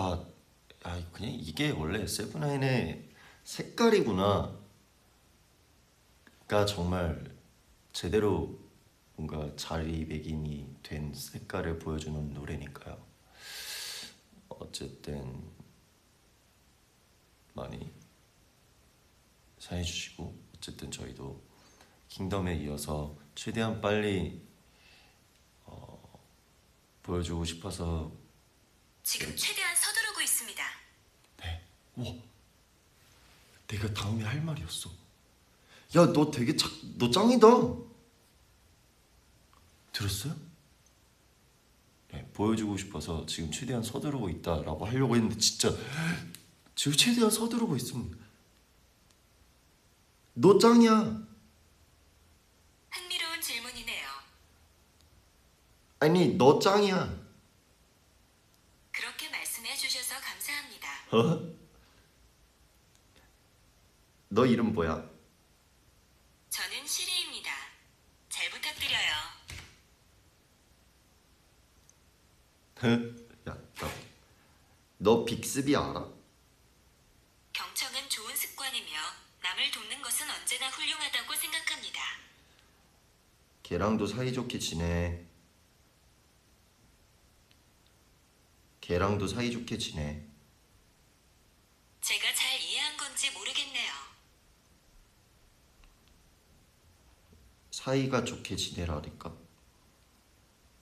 그냥 이게 원래 세븐나인의 색깔이구나 가 정말 제대로 뭔가 자리매김이 된 색깔을 보여주는 노래니까요. 어쨌든 많이 사랑해주시고, 어쨌든 저희도 킹덤에 이어서 최대한 빨리 보여주고 싶어서. 지금 최대한 서두르고 있습니다. 네. 우와, 내가 다음에 할 말이었어. 야, 너 되게 너 짱이다. 들었어요? 네, 보여주고 싶어서 지금 최대한 서두르고 있다라고 하려고 했는데 진짜 지금 최대한 서두르고 있습니다. 너 짱이야. 흥미로운 질문이네요. 아니, 너 짱이야. 그렇게 말씀해 주셔서 감사합니다. 어? 너 이름 뭐야? 저는 시리입니다. 잘 부탁드려요. 야, 너 빅스비 알아? 경청은 좋은 습관이며 남을 돕는 것은 언제나 훌륭하다고 생각합니다. 걔랑도 사이좋게 지내. 걔랑도 사이좋게 지내. 제가 잘 이해한 건지 모르겠네요. 사이가 좋게 지내라니까.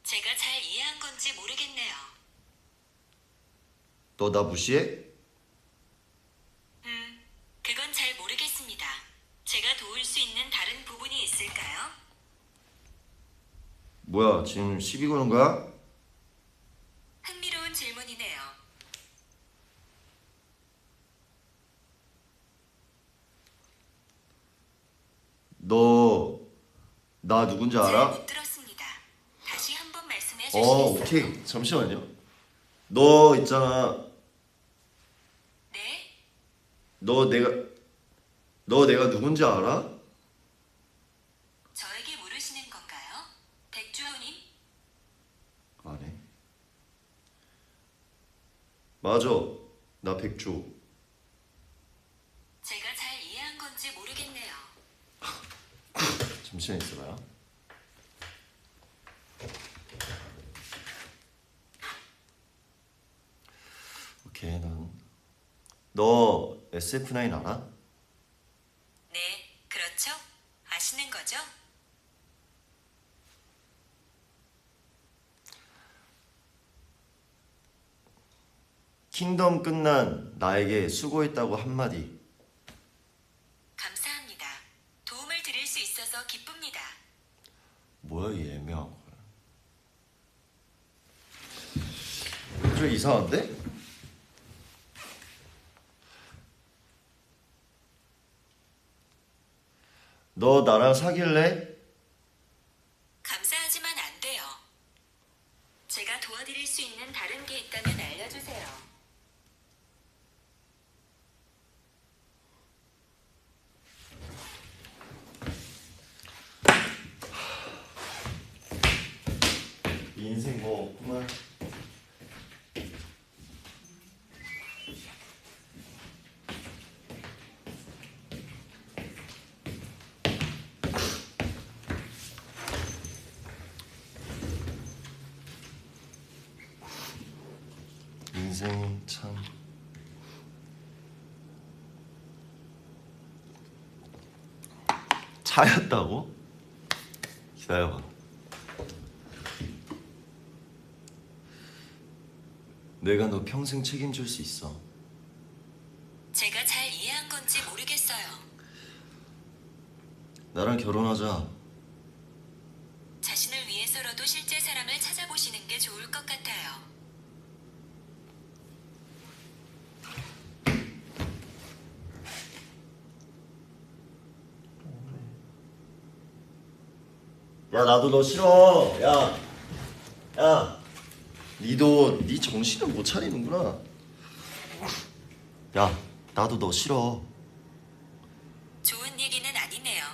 제가 잘 이해한 건지 모르겠네요. 너 나 무시해? 그건 잘 모르겠습니다. 제가 도울 수 있는 다른 부분이 있을까요? 뭐야, 지금 시비 거는 거야? 흥미로운 질문이네요. 너 나 누군지 잘 알아? 못 들었습니다. 다시 한번 말씀해 주시겠어요? 오케이. 잠시만요. 너 있잖아. 네? 너 내가 누군지 알아? 저에게 물으시는 건가요? 백주호님? 안 해. 맞아. 나 백조. 제가 잘 이해한 건지 모르겠네요. 잠시만 있어봐요. 오케이, 너 SF9 알아? 네, 그렇죠? 아시는 거죠? 킹덤 끝난 나에게 수고했다고 한마디. 감사합니다. 도움을 드릴 수 있어서 기쁩니다. 뭐야, 이 애매한 거. 좀 이상한데? 너 나랑 사귈래? 감사하지만 안 돼요. 제가 도와드릴 수 있는 다른 게 있다면 알려주세요. 인생 뭐 없구만. 인생이 참 차였다고? 기다려봐. 내가 너 평생 책임질 수 있어. 제가 잘 이해한 건지 모르겠어요. 나랑 결혼하자. 자신을 위해서라도 실제 사람을 찾아보시는 게 좋을 것 같아요. 야, 나도 너 싫어. 야, 니도 네 정신을 못 차리는구나. 야, 나도 너 싫어. 좋은 얘기는 아니네요.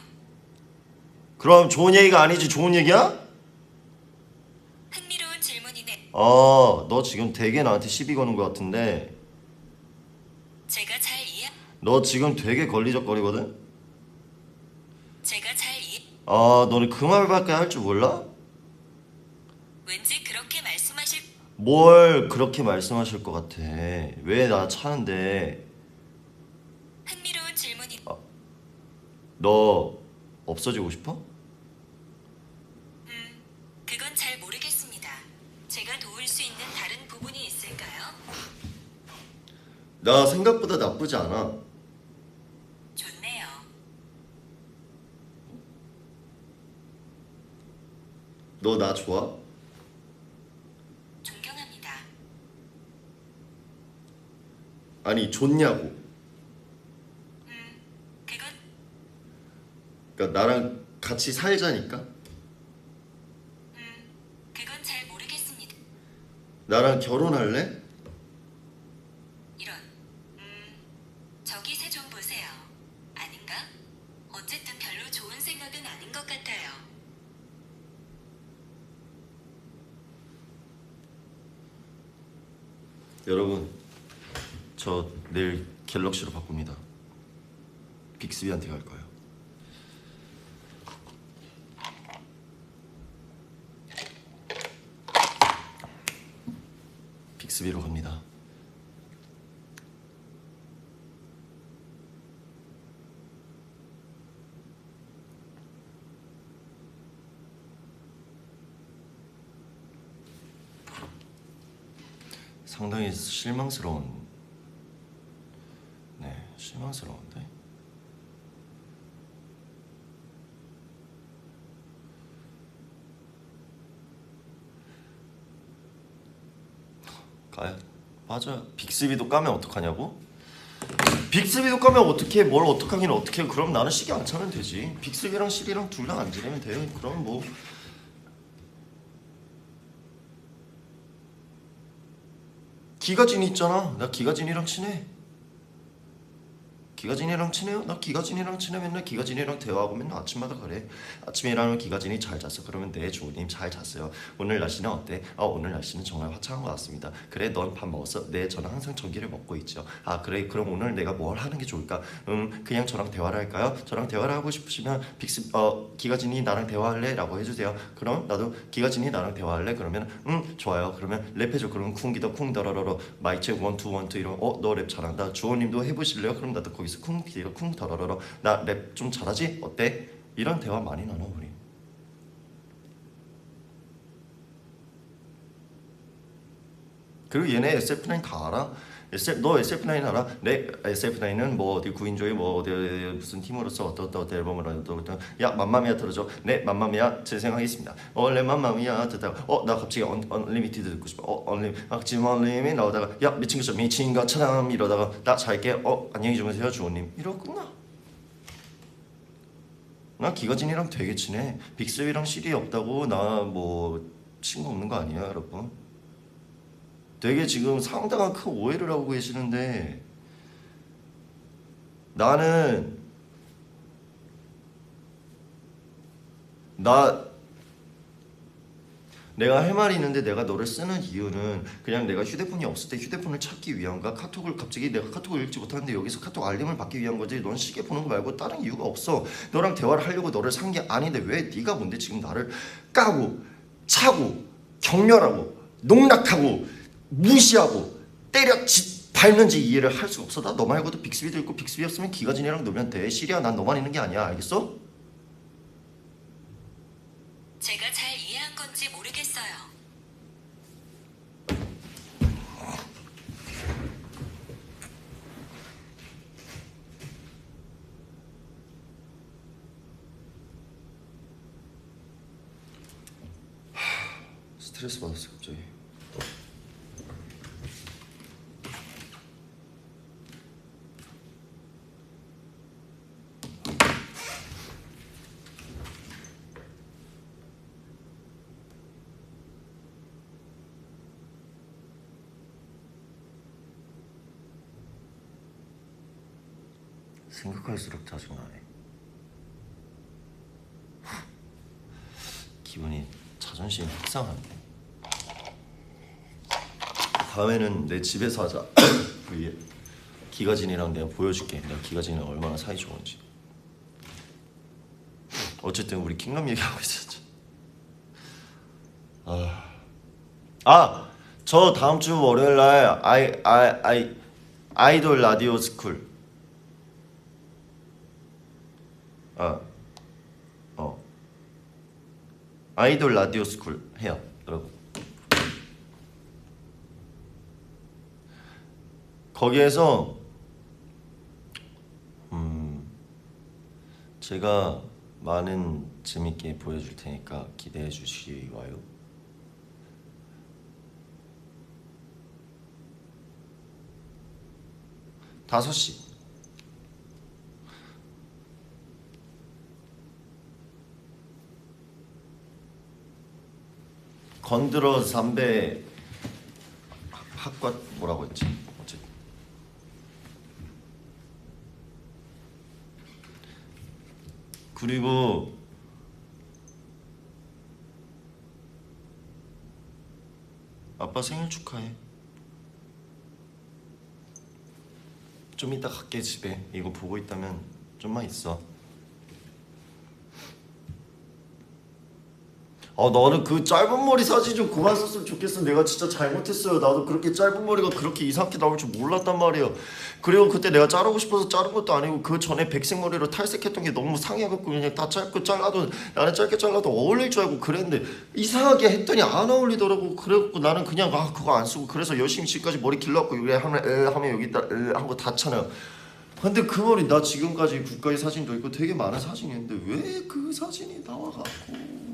그럼 좋은 얘기가 아니지 좋은 얘기야? 흥미로운 질문이네. 너 지금 되게 나한테 시비 거는 것 같은데 제가 잘 이해. 너 지금 되게 걸리적거리거든? 제가 잘 이해. 너는 그 말밖에 할 줄 몰라? 왠지 그렇게 말씀하실. 뭘 그렇게 말씀하실 것 같아. 왜 나 차는데 흥미로운 질문이. 너 없어지고 싶어? 그건 잘 모르겠습니다. 제가 도울 수 있는 다른 부분이 있을까요? 나 생각보다 나쁘지 않아. 좋네요. 너 나 좋아? 존경합니다. 아니 좋냐고. 그건 그러니까 나랑 같이 살자니까. 그건 잘 모르겠습니다. 나랑 결혼할래? 이런. 저기 새 좀 보세요. 아닌가? 어쨌든 별로 좋은 생각은 아닌 것 같아요. 여러분, 저 내일 갤럭시로 바꿉니다. 빅스비한테 갈 거예요. 빅스비로 갑니다. 상당히 실망스러운, 네, 실망스러운데. 가야 맞아. 빅스비도 까면 어떡하냐고? 빅스비도 까면 어떡해? 뭘 어떡하긴 어떡해? 그럼 나는 시계 안 차면 되지. 빅스비랑 시리랑 둘 다 안 지내면 돼요. 그럼 뭐 기가진이 있잖아. 나 기가진이랑 친해. 기가진이랑 친해요? 나 기가진이랑 친해. 맨날 기가진이랑 대화하고 맨날 아침마다 그래. 아침에 일어나면 기가진이 잘 잤어. 그러면 네 조우님 잘 잤어요. 오늘 날씨는 어때? 오늘 날씨는 정말 화창한 것 같습니다. 그래 넌 밥 먹었어? 네 저는 항상 전기를 먹고 있죠. 그래 그럼 오늘 내가 뭘 하는 게 좋을까? 그냥 저랑 대화를 할까요? 저랑 대화를 하고 싶으시면 기가진이 나랑 대화할래? 라고 해주세요. 그럼 나도 기가진이 나랑 대화할래? 그러면 좋아요. 그러면 랩해줘. 그러면 쿵기더 쿵더러러러 마이체 원투 원투 이러면 너 랩 잘한다. 주호님도 해보실래요? 그럼 나도 거기서 쿵기더 쿵더러러러 나 랩 좀 잘하지? 어때? 이런 대화 많이 나눠 우리. 그리고 얘네 SF9 다 알아. 너 SF9 알아? 네, SF9은 뭐 어디 구인조의 뭐 어디 무슨 팀으로서 어떤 앨범을 어떤 야 맘마미아 들어줘. 네, 맘마미아 재생하겠습니다. 원래 맘마미아 듣다가 나 갑자기 언리미티드 듣고 싶어. 지금 언리미 나오다가 야 미친 것처럼 이러다가 나 잘게. 안녕히 주무세요 주호님. 이러고 끝나. 나 기가진이랑 되게 친해. 빅스비랑 실이 없다고 나 뭐 친구 없는 거 아니야 여러분? 되게 지금 상당한 큰 오해를 하고 계시는데 나는 내가 할 말이 있는데 내가 너를 쓰는 이유는 그냥 내가 휴대폰이 없을 때 휴대폰을 찾기 위한가? 카톡을 갑자기 내가 카톡을 읽지 못하는데 여기서 카톡 알림을 받기 위한 거지. 넌 시계 보는 거 말고 다른 이유가 없어. 너랑 대화를 하려고 너를 산 게 아닌데 왜 네가 뭔데 지금 나를 까고 차고 격렬하고 농락하고 무시하고 밟는지 이해를 할 수가 없어. 나 너 말고도 빅스비도 있고 빅스비였으면 기가진이랑 놀면 돼. 시리야 난 너만 있는 게 아니야. 알겠어? 제가 잘 이해한 건지 모르겠어요. 스트레스 받았어 갑자기. 생각할수록 짜증나네. 기분이 자존심이 확 상하네. 다음에는 내 집에서 하자. 위에 기가진이랑 내가 보여줄게. 내가 기가진이랑 얼마나 사이 좋은지. 어쨌든 우리 킹덤 얘기하고 있었지. 저 다음 주 월요일 날 아이돌 라디오 스쿨. 아이돌 라디오 스쿨 해요, 여러분. 거기에서 제가 많은 재밌게 보여줄 테니까 기대해 주시기 와요. 다섯 시. 건드러 담배 학과 뭐라고 했지? 어쨌든 그리고 아빠 생일 축하해. 좀 이따 갈게 집에. 이거 보고 있다면 좀만 있어. 너는 그 짧은 머리 사진 좀 그만 썼으면 좋겠어. 내가 진짜 잘못했어요. 나도 그렇게 짧은 머리가 그렇게 이상하게 나올 줄 몰랐단 말이에요. 그리고 그때 내가 자르고 싶어서 자른 것도 아니고 그 전에 백색 머리로 탈색했던 게 너무 상해갖고 그냥 다 짧게 잘라도 나는 짧게 잘라도 어울릴 줄 알고 그랬는데 이상하게 했더니 안 어울리더라고. 그래갖고 나는 그냥 그거 안 쓰고 그래서 열심히 지금까지 머리 길러갖고 이래 하면 여기다 하고 닿잖아요. 근데 그 머리 나 지금까지 국가의 사진도 있고 되게 많은 사진이 있는데 왜 그 사진이 나와갖고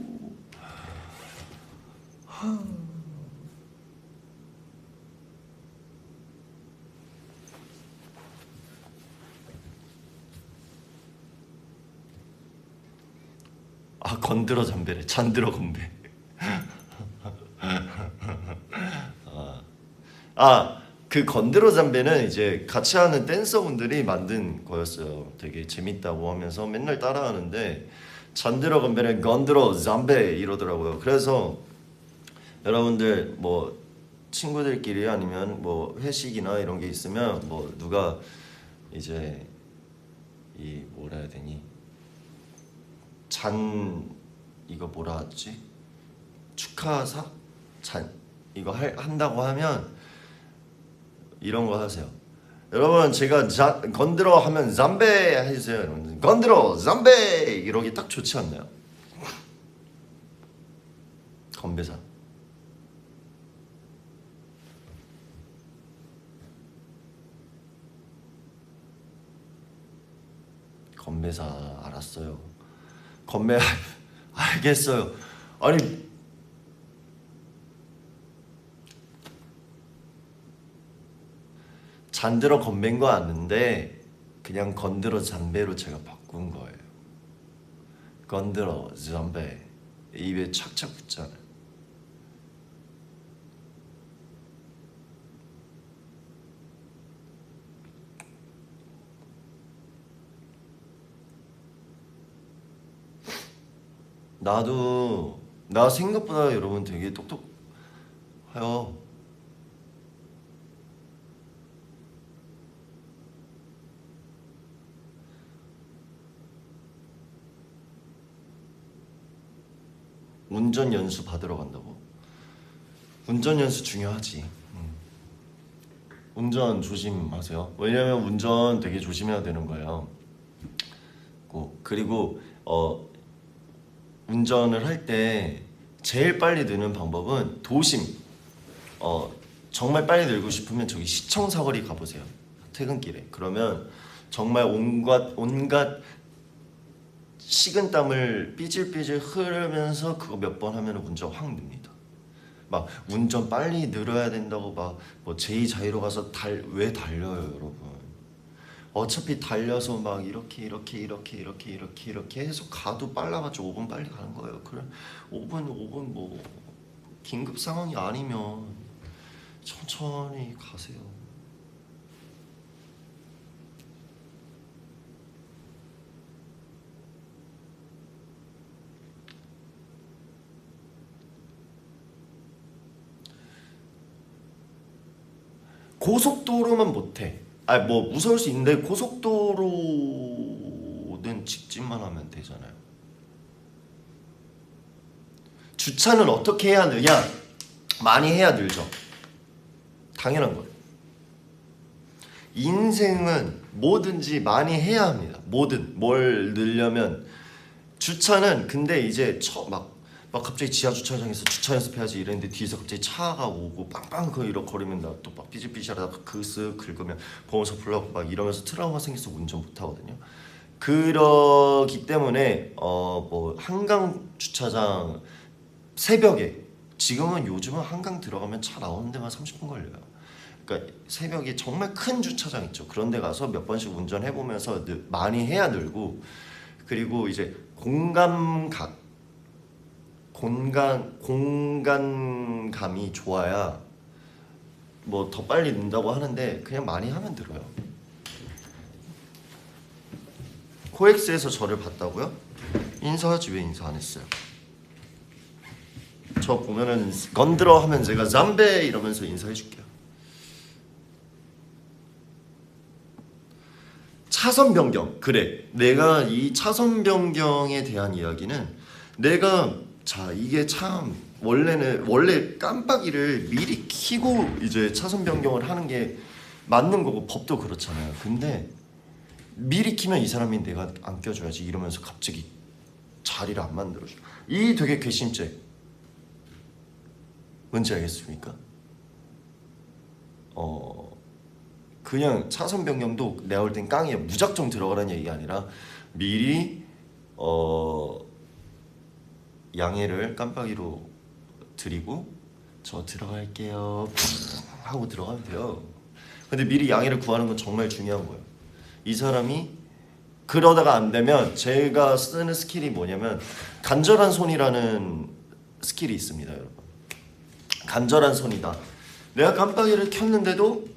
건드러 잠배래. 잔들어 건배. 그 건드러 잠배는 이제 같이 하는 댄서분들이 만든 거였어요. 되게 재밌다고 하면서 맨날 따라하는데 잔들어 건배는 건드러 잠배 이러더라고요. 그래서 여러분들 뭐 친구들끼리 아니면 뭐 회식이나 이런 게 있으면 뭐 누가 이제 이 뭐라 해야 되니 이거 뭐라 하지 축하사 이거 한다고 하면 이런 거 하세요. 여러분 제가 건드러 하면 잠배 해주세요. 건드러 잠배 이러기 딱 좋지 않나요? 건배사. 건배사 알았어요. 건배 알겠어요. 아니 잔들어 건배인 거 아는데 그냥 건드러 잠배로 제가 바꾼 거예요. 건드러 잠배 입에 착착 붙잖아요. 나 생각보다 여러분 되게 똑똑해요. 운전 연수 받으러 간다고? 운전 연수 중요하지. 운전 조심하세요. 왜냐면 운전 되게 조심해야 되는 거예요. 그리고 운전을 할 때 제일 빨리 느는 방법은 도심. 정말 빨리 늘고 싶으면 저기 시청 사거리 가보세요. 퇴근길에. 그러면 정말 온갖 식은땀을 삐질삐질 흐르면서 그거 몇 번 하면 운전 확 늡니다. 막 운전 빨리 늘어야 된다고 막 뭐 제2자유로 가서 왜 달려요, 여러분? 어차피 달려서 막 이렇게 해서 가도 빨라봤자 5분 빨리 가는 거예요. 그래 5분 뭐 긴급 상황이 아니면 천천히 가세요. 고속도로만 못해. 뭐 무서울 수 있는데 고속도로는 직진만 하면 되잖아요. 주차는 어떻게 해야 느냐? 많이 해야 늘죠. 당연한 거예요. 인생은 뭐든지 많이 해야 합니다. 뭐든 뭘 늘려면 주차는 근데 이제 막 갑자기 지하 주차장에서 주차 연습해야지 이랬는데 뒤에서 갑자기 차가 오고 빵빵 거리면 나 또 막 삐질삐질하다가 쓱 긁으면 보험서 불러고 막 이러면서 트라우마 생겨서 운전 못 하거든요. 그러기 때문에 뭐 한강 주차장 새벽에 지금은 요즘은 한강 들어가면 차 나오는 데만 30분 걸려요. 그러니까 새벽에 정말 큰 주차장 있죠. 그런 데 가서 몇 번씩 운전해 보면서 많이 해야 늘고 그리고 이제 공간감이 좋아야 뭐 더 빨리 는다고 하는데 그냥 많이 하면 늘어요. 코엑스에서 저를 봤다고요? 인사하지 왜 인사 안 했어요? 저 보면은 건드러 하면 제가 잠베 이러면서 인사해 줄게요. 차선 변경. 그래. 내가 이 차선 변경에 대한 이야기는 내가 이게 참 원래 깜빡이를 미리 켜고 이제 차선 변경을 하는 게 맞는 거고 법도 그렇잖아요. 근데 미리 키면 이 사람이 내가 안 껴줘야지 이러면서 갑자기 자리를 안 만들어줘. 이 되게 괘씸죄. 뭔지 알겠습니까? 그냥 차선 변경도 내가 볼 땐 깡이야. 무작정 들어가라는 얘기가 아니라 미리 양해를 깜빡이로 드리고 저 들어갈게요 하고 들어가면 돼요. 근데 미리 양해를 구하는 건 정말 중요한 거예요. 이 사람이 그러다가 안 되면 제가 쓰는 스킬이 뭐냐면 간절한 손이라는 스킬이 있습니다, 여러분. 간절한 손이다. 내가 깜빡이를 켰는데도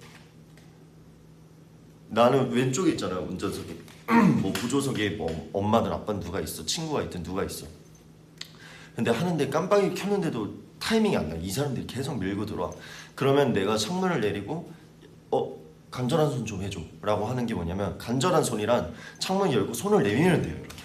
나는 왼쪽에 있잖아요, 운전석에. 뭐 부조석에 뭐 엄마든 아빠든 누가 있어, 친구가 있든 누가 있어. 근데 하는데 깜빡이 켰는데도 타이밍이 안 나. 이 사람들이 계속 밀고 들어와. 그러면 내가 창문을 내리고 간절한 손 좀 해줘 라고 하는 게 뭐냐면 간절한 손이란 창문 열고 손을 내미면 돼요. 이렇게.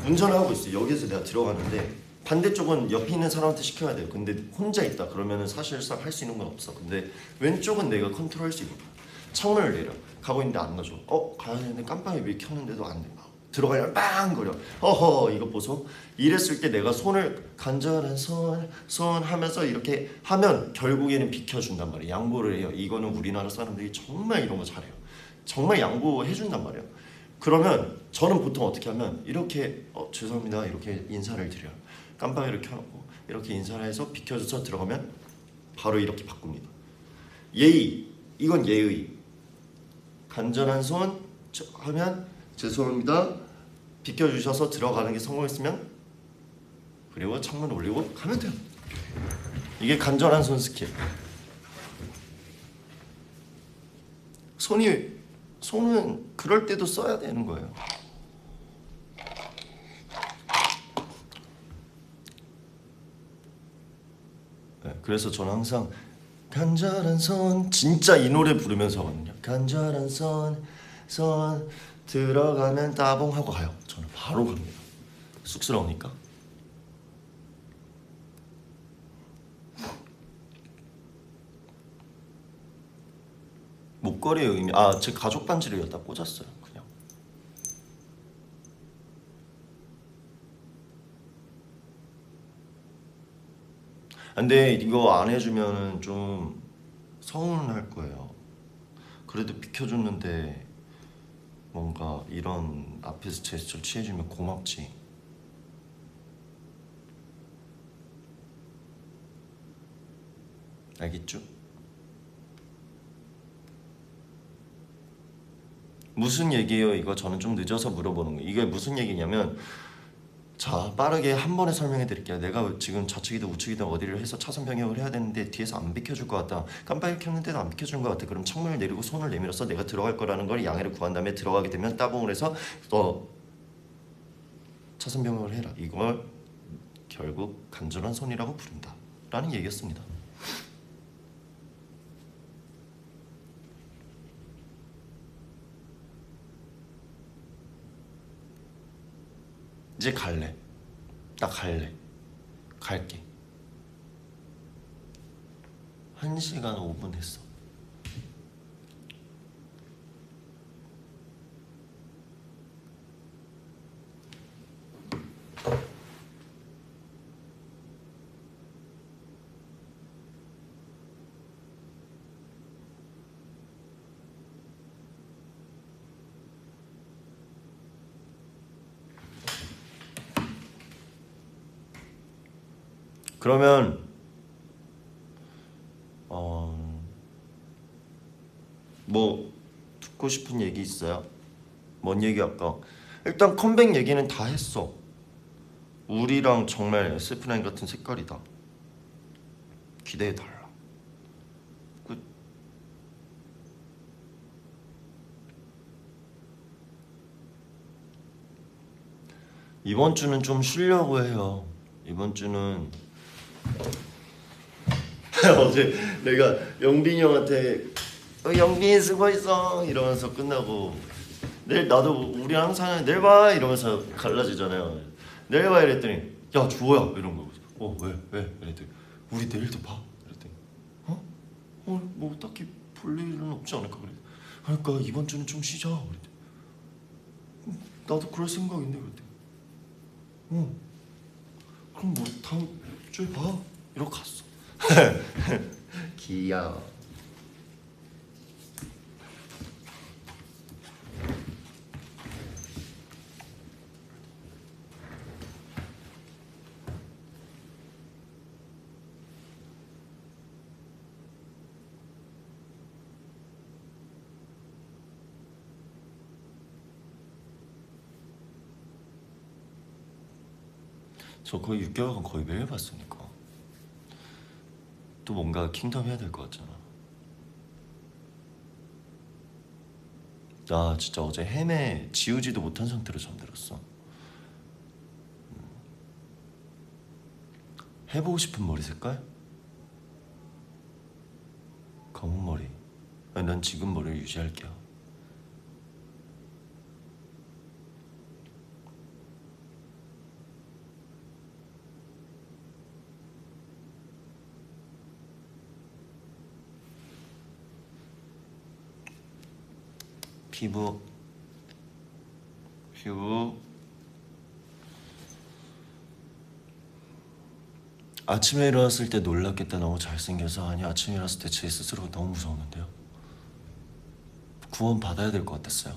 운전하고 있어. 여기서 내가 들어가는데 반대쪽은 옆에 있는 사람한테 시켜야 돼요. 근데 혼자 있다 그러면은 사실상 할 수 있는 건 없어. 근데 왼쪽은 내가 컨트롤할 수 있는 거야. 창문을 내려. 가고 있는데 안 넣어줘. 가야 되는데 깜빡이 왜 켰는데도 안 돼. 들어가면 빵 거려. 허허 이거 보소. 이랬을 때 내가 손을 간절한 손 하면서 이렇게 하면 결국에는 비켜준단 말이에요. 양보를 해요. 이거는 우리나라 사람들이 정말 이런 거 잘해요. 정말 양보해준단 말이에요. 그러면 저는 보통 어떻게 하면 이렇게 죄송합니다 이렇게 인사를 드려요. 깜빡이를 켜놓고 이렇게 인사를 해서 비켜줘서 들어가면 바로 이렇게 바꿉니다. 예의. 이건 예의. 간절한 손 하면 죄송합니다 비켜주셔서 들어가는 게 성공했으면 그리고 창문 올리고 가면 돼요. 이게 간절한 손 스킬. 손은 그럴 때도 써야 되는 거예요. 네, 그래서 저는 항상 간절한 손 진짜 이 노래 부르면서 하거든요. 간절한 손 들어가면 따봉 하고 가요. 저는 바로 갑니다. 쑥스러우니까. 목걸이의 의미. 제 가족 반지를 여기다 꽂았어요. 그냥. 근데 이거 안 해주면 좀 서운할 거예요. 그래도 비켜줬는데 뭔가 이런 앞에서 제스처를 취해주면 고맙지. 알겠죠? 무슨 얘기예요 이거? 저는 좀 늦어서 물어보는 거예요. 이게 무슨 얘기냐면 자 빠르게 한 번에 설명해 드릴게요. 내가 지금 좌측이든 우측이든 어디를 해서 차선 변경을 해야 되는데 뒤에서 안 비켜줄 것 같다. 깜빡이 켰는데도 안 비켜주는 것 같아. 그럼 창문을 내리고 손을 내밀어서 내가 들어갈 거라는 걸 양해를 구한 다음에 들어가게 되면 따봉을 해서 차선 변경을 해라. 이걸 결국 간절한 손이라고 부른다 라는 얘기였습니다. 이제 갈래. 나 갈래. 갈게. 1시간 5분 했어. 그러면 뭐 듣고 싶은 얘기 있어요? 뭔 얘기 할까? 일단 컴백 얘기는 다 했어. 우리랑 정말 SF9 같은 색깔이다. 기대해달라. 끝. 이번 주는 좀 쉬려고 해요. 이번 주는 어제 내가 영빈이 형한테 영빈이 쓰고 있어 이러면서 끝나고 내일 나도 우리 항상 내일 봐 이러면서 갈라지잖아요. 내일 봐 이랬더니 야 주호야 이런 거. 왜 이랬더니 우리 내일도 봐 이랬더니 뭐 딱히 볼 일은 없지 않을까 그래. 그러니까 이번 주는 좀 쉬자 그랬더니 나도 그럴 생각인데 그랬더니 그럼 뭐 다음 주에 봐 이러고 갔어. 귀여워. 저 거의 6개월간 거의 매일 봤으니까 또 뭔가 킹덤 해야 될 것 같잖아. 나 진짜 어제 헤매 지우지도 못한 상태로 잠들었어. 해보고 싶은 머리 색깔? 검은 머리. 아니, 난 지금 머리를 유지할게요. 피부 아침에 일어났을 때 놀랐겠다. 너무 잘생겨서. 아니 아침에 일어났을 때 제 스스로가 너무 무서웠는데요. 구원 받아야 될 것 같았어요.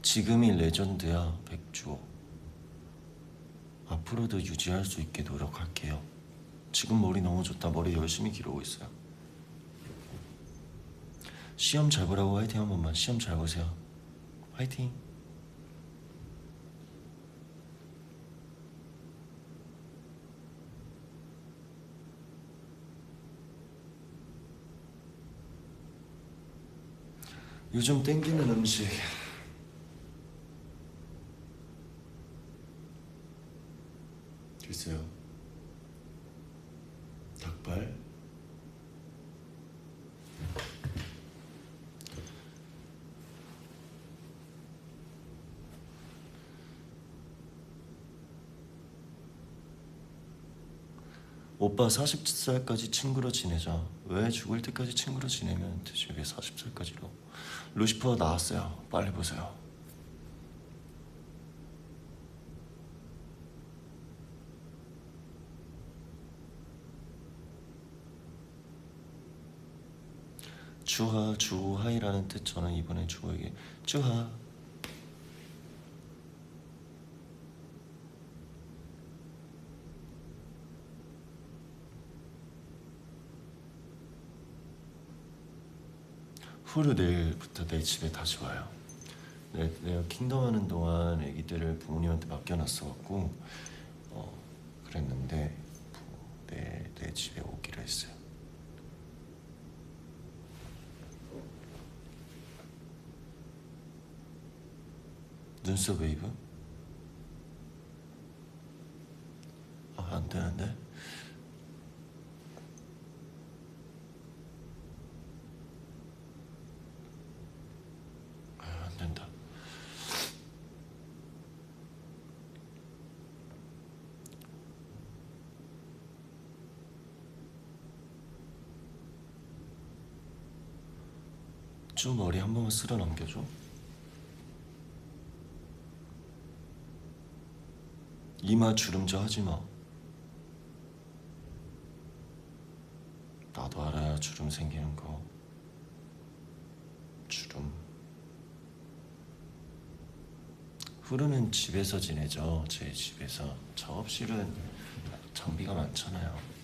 지금이 레전드야 백주호. 앞으로도 유지할 수 있게 노력할게요. 지금 머리 너무 좋다. 머리 열심히 기르고 있어요. 시험 잘 보라고 화이팅 한 번만. 시험 잘 보세요. 화이팅. 요즘 땡기는 음식 글쎄요. 닭발 오빠 40살까지 친구로 지내자. 왜 죽을 때까지 친구로 지내면 되지 왜 40살까지로. 루시퍼 나왔어요. 빨리 보세요. 주하 주하이라는 뜻. 저는 이번에 주호에게 주하 후루 내일부터 내 집에 다시 와요. 내가 킹덤 하는 동안 애기들을 부모님한테 맡겨놨어갖고 그랬는데 내 집에 오기로 했어요. 눈썹 웨이브? 안 되는데? 안 된다. 쭉 머리 한 번만 쓸어 넘겨줘. 이마 주름져 하지 마. 나도 알아야 주름 생기는 거. 주름. 후루는 집에서 지내죠. 제 집에서. 작업실은 장비가 많잖아요.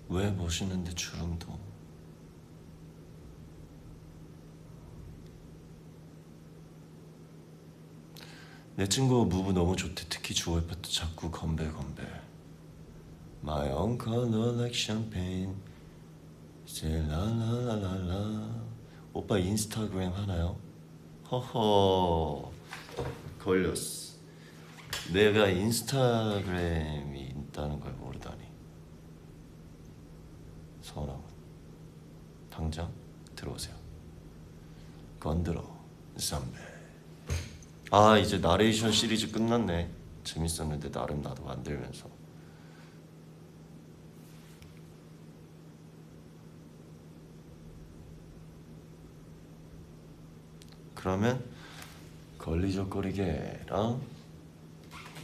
왜 멋있는데 주름도. 내 친구 무브 너무 좋대. 특히 주월 파트 자꾸 건배. My uncle look like champagne. Say la la la la la. 오빠 인스타그램 하나요? 허허 걸렸어. 내가 인스타그램이 있다는 걸 모르다니. 서운하군. 당장 들어오세요. 건드러 선배. 아 이제 나레이션 시리즈 끝났네. 재밌었는데 나름 나도 만들면서. 그러면 걸리적거리게랑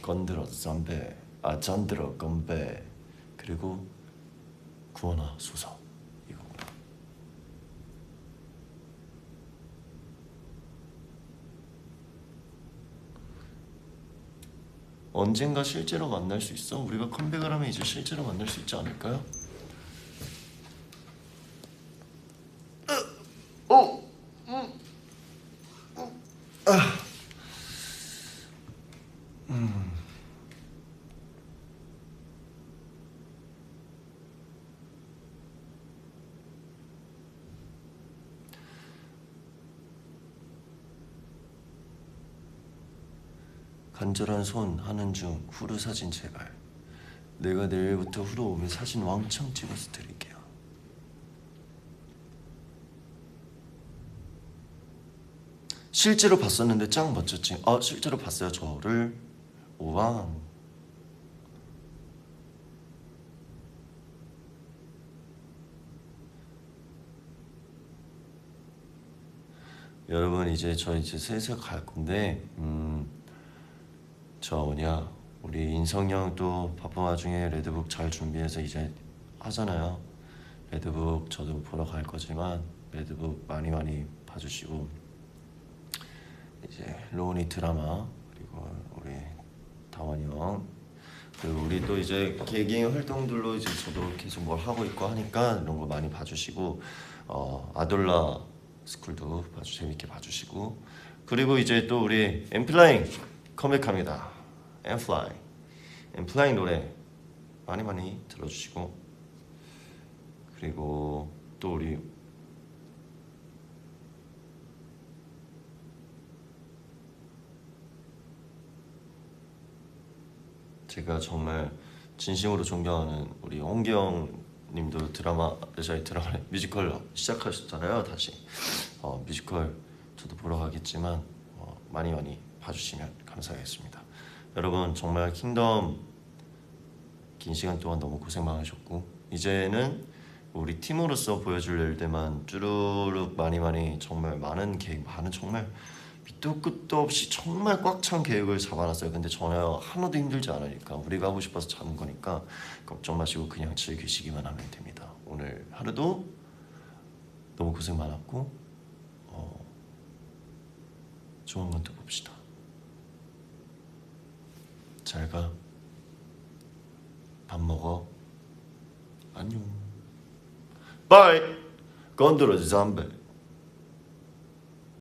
건드러 선배, 잔들어 건배, 그리고 구원아 소서 이거구나. 언젠가 실제로 만날 수 있어? 우리가 컴백을 하면 이제 실제로 만날 수 있지 않을까요? 간절한 손 하는 중 후루 사진 제발. 내가 내일부터 후루 오면 사진 왕창 찍어서 드릴게요. 실제로 봤었는데 짱 멋졌지. 아 실제로 봤어요 저를. 우왕. 여러분 이제 저 이제 슬슬 갈 건데 저 뭐냐 우리 인성이 형도 바쁜 와중에 레드북 잘 준비해서 이제 하잖아요. 레드북 저도 보러 갈 거지만 레드북 많이 봐주시고 이제 로운이 드라마 그리고 우리 다원이 형 그리고 우리 또 이제 개개인 활동들로 이제 저도 계속 뭘 하고 있고 하니까 이런 거 많이 봐주시고 아돌라 스쿨도 재밌게 봐주시고 그리고 이제 또 우리 엠플라잉 컴백합니다. 엠플라잉 노래 많이 들어주시고 그리고 또 우리 제가 정말 진심으로 존경하는 우리 홍기영님도 저희 드라마 뮤지컬 시작하셨잖아요. 다시 뮤지컬 저도 보러 가겠지만 많이 봐주시면 감사하겠습니다. 여러분 정말 킹덤 긴 시간 동안 너무 고생 많으셨고 이제는 우리 팀으로서 보여줄 일들만 쭈루룩 많이 정말 많은 계획 정말 밑도 끝도 없이 정말 꽉 찬 계획을 잡아놨어요. 근데 전혀 하나도 힘들지 않으니까 우리가 하고 싶어서 잡은 거니까 걱정 마시고 그냥 즐기시기만 하면 됩니다. 오늘 하루도 너무 고생 많았고 조만간 또 봅시다. 잘 가. 밥 먹어. 안녕. 바이. 건드려 잠배.